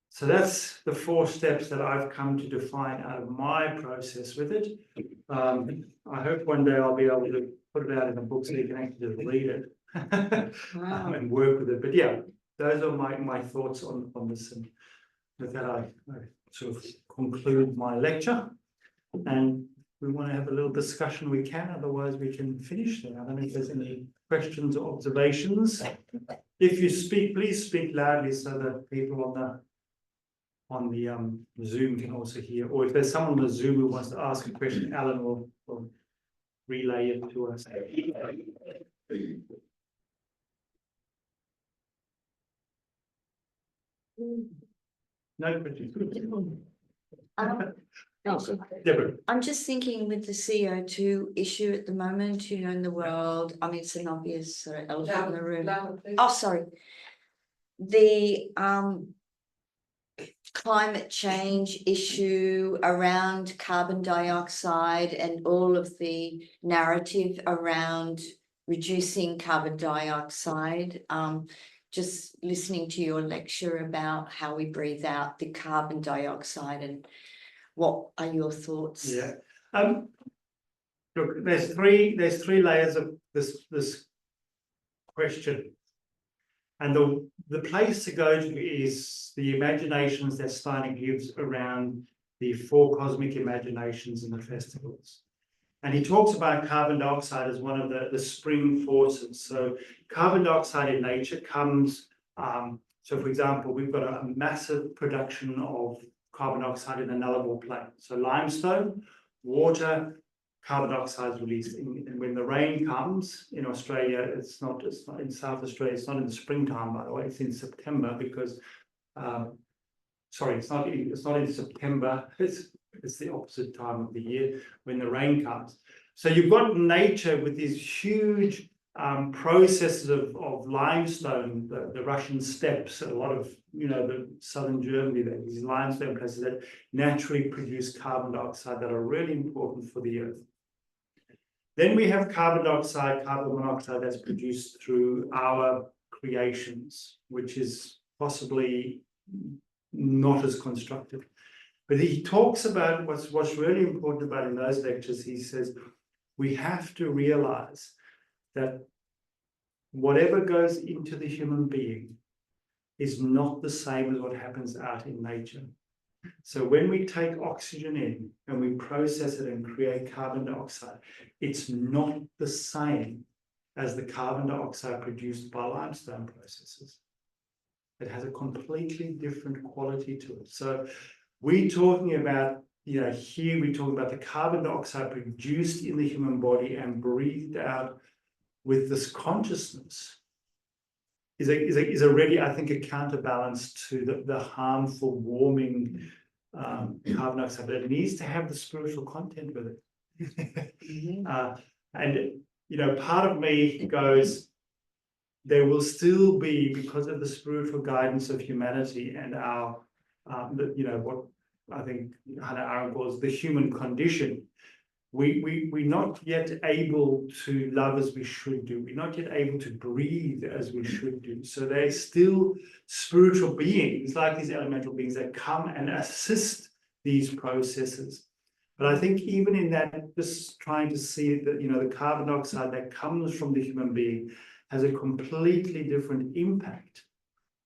So that's the 4 steps that I've come to define out of my process with it. I hope one day I'll be able to put it out in a book so you can actually just read it and work with it. But yeah, those are my thoughts on this. And with that, I sort of conclude my lecture. And we want to have a little discussion, we can, otherwise we can finish there. I don't know if there's any questions or observations. If you speak, please speak loudly so that people on the Zoom can also hear, or if there's someone on the Zoom who wants to ask a question, Alan will relay it to us. No questions. Deborah. I'm just thinking with the CO2 issue at the moment, in the world, I mean, it's an obvious elephant in the room. Oh, sorry. The climate change issue around carbon dioxide and all of the narrative around reducing carbon dioxide. Just listening to your lecture about how we breathe out the carbon dioxide, and what are your thoughts? Yeah. Look, there's three layers of this question. And the place to go to is the imaginations that Steiner gives around the 4 cosmic imaginations in the festivals. And he talks about carbon dioxide as one of the spring forces. So carbon dioxide in nature comes, so for example, we've got a massive production of carbon dioxide in the nullable plain. So limestone, water, carbon dioxide is released. And when the rain comes in Australia, it's not in South Australia, it's not in the springtime, by the way, it's in September because, sorry, it's not in September, it's the opposite time of the year when the rain comes. So you've got nature with these huge processes of limestone, the Russian steppes, a lot of, the southern Germany, these limestone places that naturally produce carbon dioxide that are really important for the earth. Then we have carbon dioxide, carbon monoxide that's produced through our creations, which is possibly not as constructive. But he talks about what's really important about in those lectures. He says, we have to realize that whatever goes into the human being is not the same as what happens out in nature. So when we take oxygen in and we process it and create carbon dioxide, it's not the same as the carbon dioxide produced by limestone processes. It has a completely different quality to it. So we're talking about, here we're talking about the carbon dioxide produced in the human body and breathed out with this consciousness is already, I think, a counterbalance to the harmful warming carbon dioxide, but it needs to have the spiritual content with it. And part of me goes, there will still be, because of the spiritual guidance of humanity and our, what I think Hannah Arendt calls the human condition, we're not yet able to love as we should do. We're not yet able to breathe as we should do. So there's still spiritual beings, like these elemental beings, that come and assist these processes. But I think even in that, just trying to see that, the carbon dioxide that comes from the human being has a completely different impact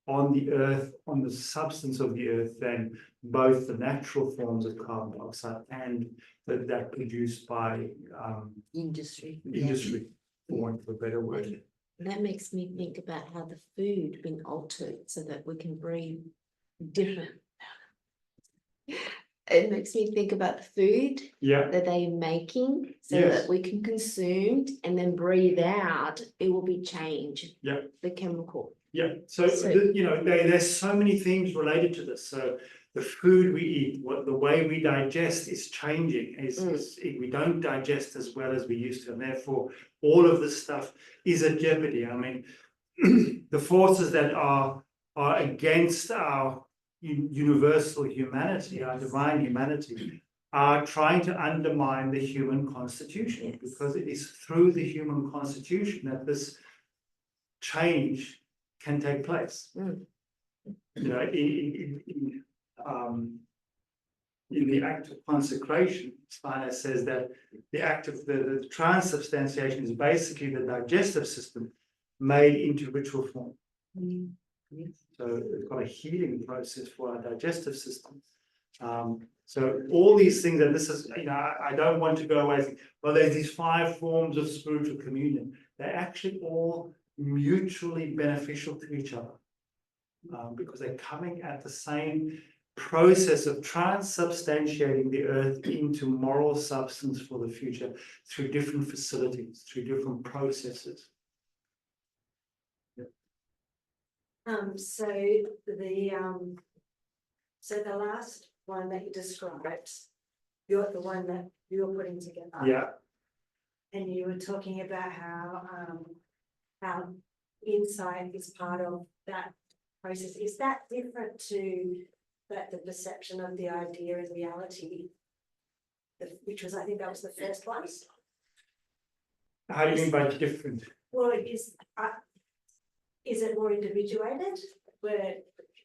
on the earth, on the substance of the earth, than both the natural forms of carbon dioxide and that produced by Industry. For want of a better word. That makes me think about how the food been altered so that we can breathe different. It makes me think about the food that they're making so that we can consume and then breathe out. It will be changed. The chemical. So there's so many things related to this. So the food we eat, the way we digest is changing. We don't digest as well as we used to, and therefore all of this stuff is at jeopardy. I mean, the forces that are against our universal humanity, our divine humanity, are trying to undermine the human constitution, because it is through the human constitution that this change can take place. In the act of consecration, Steiner says that the act of the transubstantiation is basically the digestive system made into ritual form. So it's got a healing process for our digestive system. So all these things, and this is, I don't want to go away and think, well, there's these 5 forms of spiritual communion. They're actually all mutually beneficial to each other. Because they're coming at the same process of transubstantiating the earth into moral substance for the future through different facilities, through different processes. So the last one that you described, you're the one that you're putting together. Yeah. And you were talking about how insight is part of that process. Is that different to the perception of the idea and reality, which was, I think that was the first one? How do you mean by different? Well, is it more individuated, where,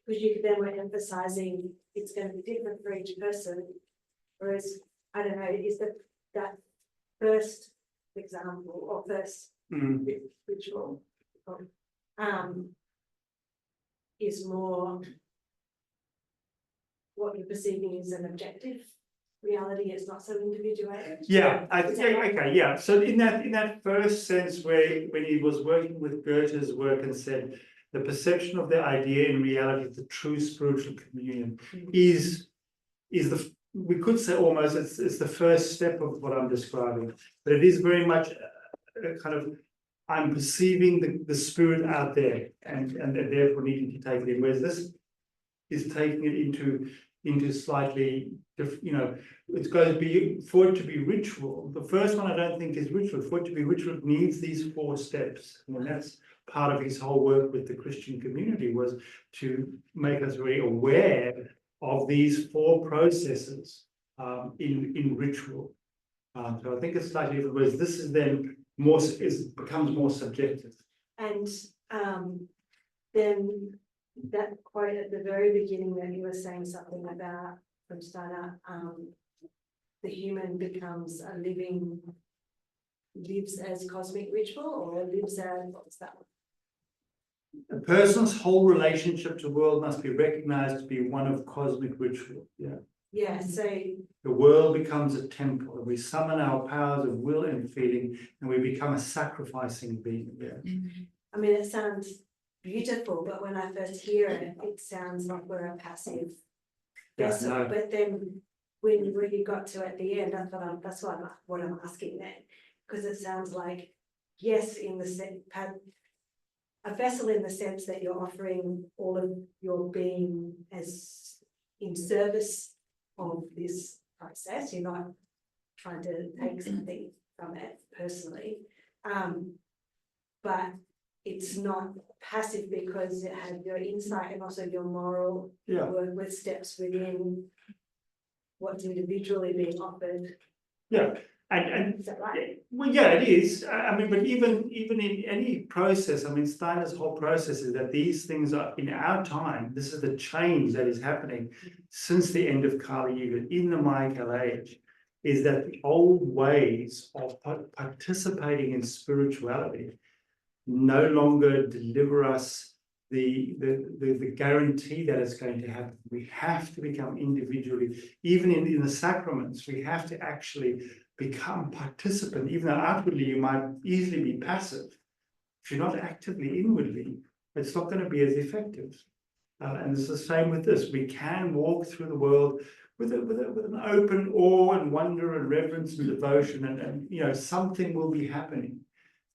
because you then were emphasizing it's going to be different for each person, whereas, I don't know, is that first example or first ritual is more what you're perceiving as an objective reality, is not so individuated? Yeah, okay, yeah. So in that first sense, when he was working with Goethe's work and said the perception of the idea in reality, the true spiritual communion, is we could say almost it's the first step of what I'm describing, but it is very much a kind of, I'm perceiving the spirit out there and therefore needing to take it in, whereas this is taking it into slightly different, it's going to be, for it to be ritual. The first one I don't think is ritual. For it to be ritual, it needs these 4 steps. And that's part of his whole work with the Christian community, was to make us very aware of these 4 processes in ritual. So I think it's slightly different, whereas this is then becomes more subjective. And then that quote at the very beginning that you were saying something about from Steiner, the human becomes lives as cosmic ritual, or lives as, what's that one? A person's whole relationship to the world must be recognized to be one of cosmic ritual. Yeah. Yeah, so the world becomes a temple, and we summon our powers of will and feeling, and we become a sacrificing being. Yeah. I mean, it sounds beautiful, but when I first hear it, it sounds like we're a passive vessel. No. But then when you got to at the end, I thought that's what I'm asking then, because it sounds like, yes, in the sense, a vessel in the sense that you're offering all of your being as in service of this process. You're not trying to take something from it personally, but it's not passive because it had your insight and also your moral work with steps within what's individually being offered. Yeah, and is that right? Well, yeah, it is. I mean, but even in any process, I mean, Steiner's whole process is that these things are in our time. This is the change that is happening since the end of Kali Yuga in the Michael Age. Is that the old ways of participating in spirituality no longer deliver us the guarantee that it's going to happen. We have to become individually, even in the sacraments, we have to actually become participant, even though outwardly you might easily be passive. If you're not actively inwardly, it's not going to be as effective. And it's the same with this. We can walk through the world with an open awe and wonder and reverence and devotion, and something will be happening.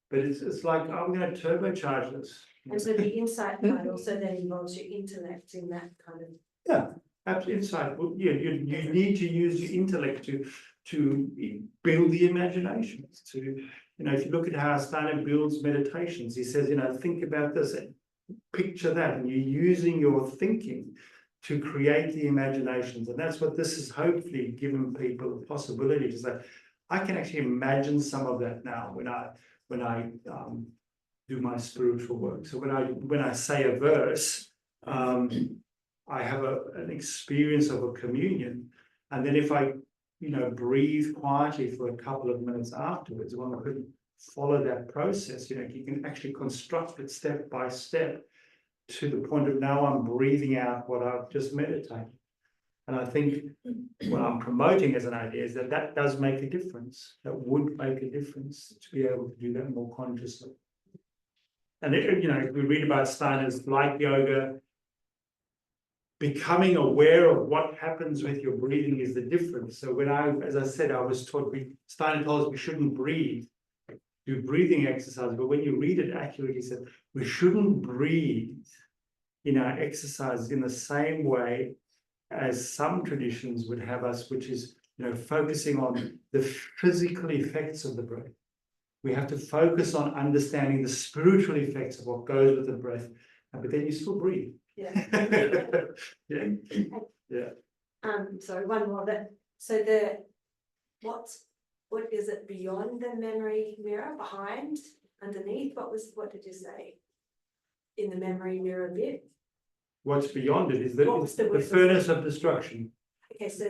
But it's like, I'm going to turbocharge this. And so the insight part also then involves your intellect in that kind of. Yeah, absolutely. Insight. Well, yeah, you need to use your intellect to build the imagination. If you look at how Steiner builds meditations, he says, think about this, and picture that, and you're using your thinking to create the imaginations. And that's what this has hopefully given people the possibility to say, I can actually imagine some of that now when I do my spiritual work. So when I say a verse, I have an experience of a communion, and then if I breathe quietly for a couple of minutes afterwards, one could follow that process. You can actually construct it step by step to the point of now I'm breathing out what I've just meditated. And I think what I'm promoting as an idea is that that does make a difference. That would make a difference to be able to do that more consciously. And if we read about Steiner's light yoga, becoming aware of what happens with your breathing is the difference. So as I said, I was taught, Steiner told us we shouldn't breathe, do breathing exercises, but when you read it accurately, he said we shouldn't breathe in our exercises in the same way as some traditions would have us, which is, focusing on the physical effects of the breath. We have to focus on understanding the spiritual effects of what goes with the breath, but then you still breathe. Yeah. Yeah. Sorry, one more bit. So what is it beyond the memory mirror, behind, underneath? What did you say in the memory mirror bit? What's beyond it is the word? furnace of destruction. Okay, so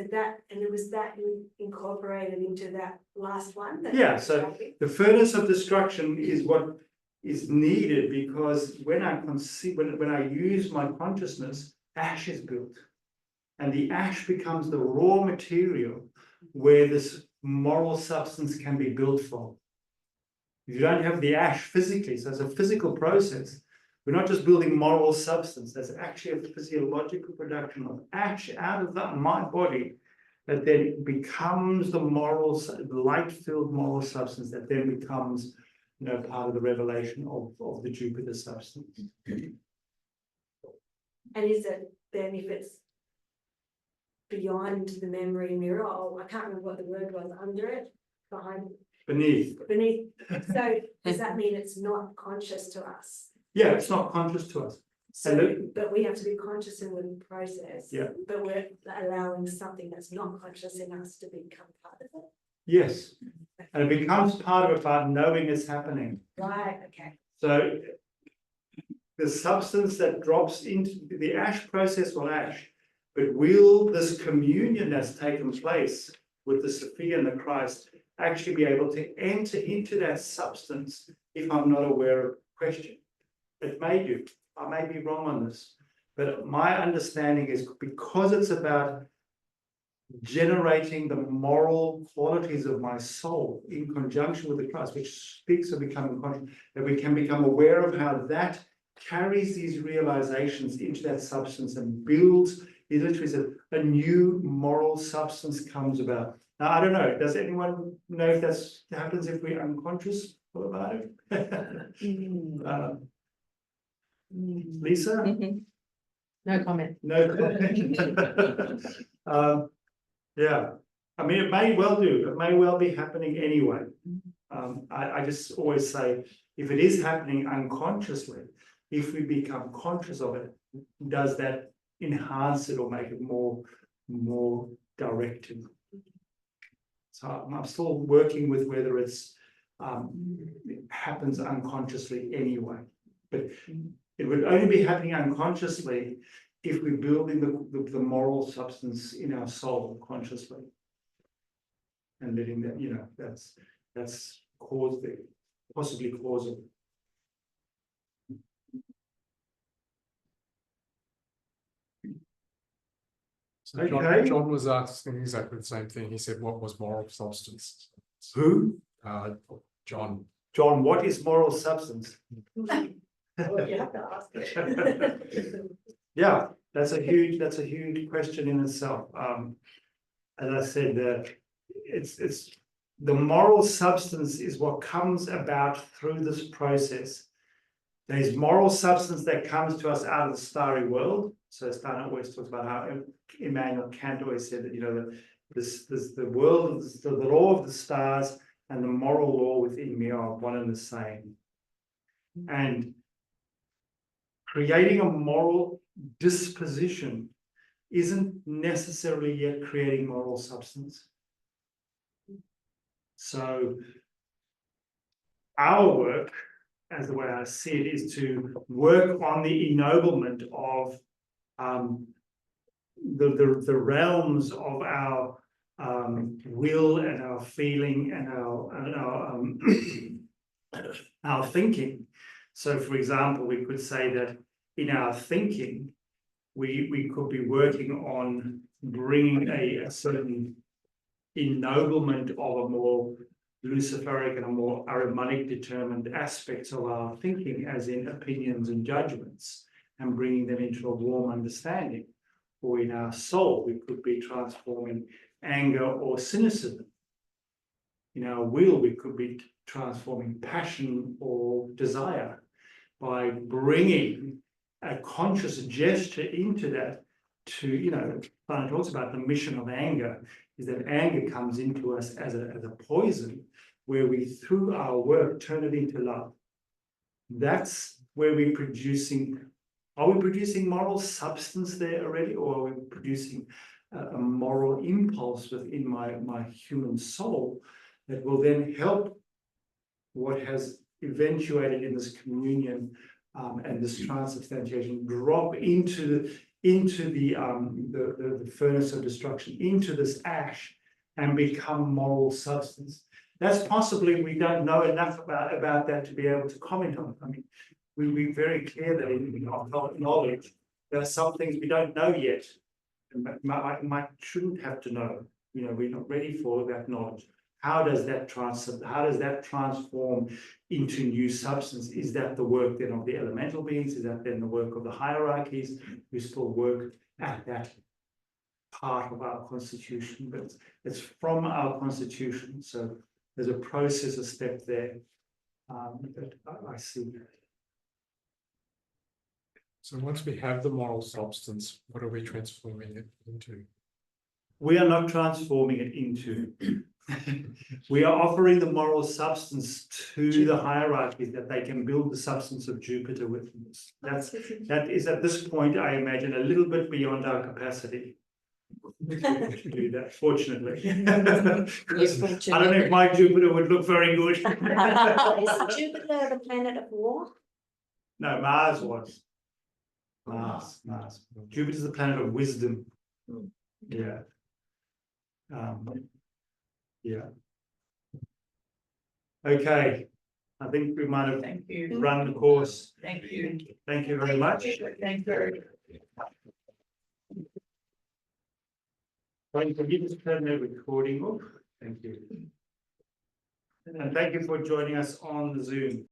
was that incorporated into that last one? Yeah, so the furnace of destruction is what is needed, because when I use my consciousness, ash is built. And the ash becomes the raw material where this moral substance can be built from. If you don't have the ash physically, so it's a physical process. We're not just building moral substance, there's actually a physiological production of ash out of my body that then becomes the light-filled moral substance that then becomes, part of the revelation of the Jupiter substance. And is it then, if it's beyond the memory mirror, I can't remember what the word was, under it, Beneath. So does that mean it's not conscious to us? Yeah, it's not conscious to us. So, but we have to be conscious in the process. Yeah. But we're allowing something that's not conscious in us to become part of it. Yes. And it becomes part of it by knowing it's happening. Right, okay. So the substance that drops into the ash process will ash, but will this communion that's taken place with the Sophia and the Christ actually be able to enter into that substance if I'm not aware of question? It may do. I may be wrong on this, but my understanding is because it's about generating the moral qualities of my soul in conjunction with the Christ, which speaks of becoming conscious, that we can become aware of how that carries these realizations into that substance and builds, he literally said, a new moral substance comes about. Now, I don't know, does anyone know if that happens if we're unconscious about it? Lisa? No comment. No comment. Yeah, I mean, it may well do. It may well be happening anyway. I just always say, if it is happening unconsciously, if we become conscious of it, does that enhance it or make it more directed? So I'm still working with whether it happens unconsciously anyway, but it would only be happening unconsciously if we're building the moral substance in our soul consciously, and letting that, that's possibly causal. So Okay. John was asking exactly the same thing. He said, what was moral substance? Who? John. John, what is moral substance? Well, you have to ask it. Yeah, that's a huge question in itself. As I said, it's the moral substance is what comes about through this process. There's moral substance that comes to us out of the starry world. So Steiner always talks about how Immanuel Kant always said that, the world, the law of the stars and the moral law within me are one and the same. And creating a moral disposition isn't necessarily yet creating moral substance. So our work, as the way I see it, is to work on the ennoblement of the realms of our will and our feeling and our thinking. So, for example, we could say that in our thinking, we could be working on bringing a certain ennoblement of a more luciferic and a more Ahrimanic determined aspects of our thinking, as in opinions and judgments, and bringing them into a warm understanding. Or in our soul, we could be transforming anger or cynicism. In our will, we could be transforming passion or desire by bringing a conscious gesture into that. To, you know, Steiner talks about the mission of anger, is that anger comes into us as a poison, where we, through our work, turn it into love. That's where we're producing. Are we producing moral substance there already, or are we producing a moral impulse within my human soul that will then help what has eventuated in this communion and this transubstantiation drop into the furnace of destruction, into this ash, and become moral substance? That's possibly, we don't know enough about that to be able to comment on. I mean, we're very clear that in our knowledge, there are some things we don't know yet, and might shouldn't have to know. You know, we're not ready for that knowledge. How does that transform into new substance? Is that the work then of the elemental beings? Is that then the work of the hierarchies who still work at that part of our constitution? But it's from our constitution, so there's a process, a step there that I see. So once we have the moral substance, what are we transforming it into? We are not transforming it into. We are offering the moral substance to the hierarchies that they can build the substance of Jupiter within us. That is at this point, I imagine, a little bit beyond our capacity to do that, fortunately. Because I don't know if my Jupiter would look very good. Is Jupiter the planet of war? No, Mars was. Mars. Jupiter's the planet of wisdom. Yeah. Yeah. Okay. I think we might have run the course. Thank you. Thank you very much. Thank you. Can you just turn the recording off? Thank you. And thank you for joining us on the Zoom.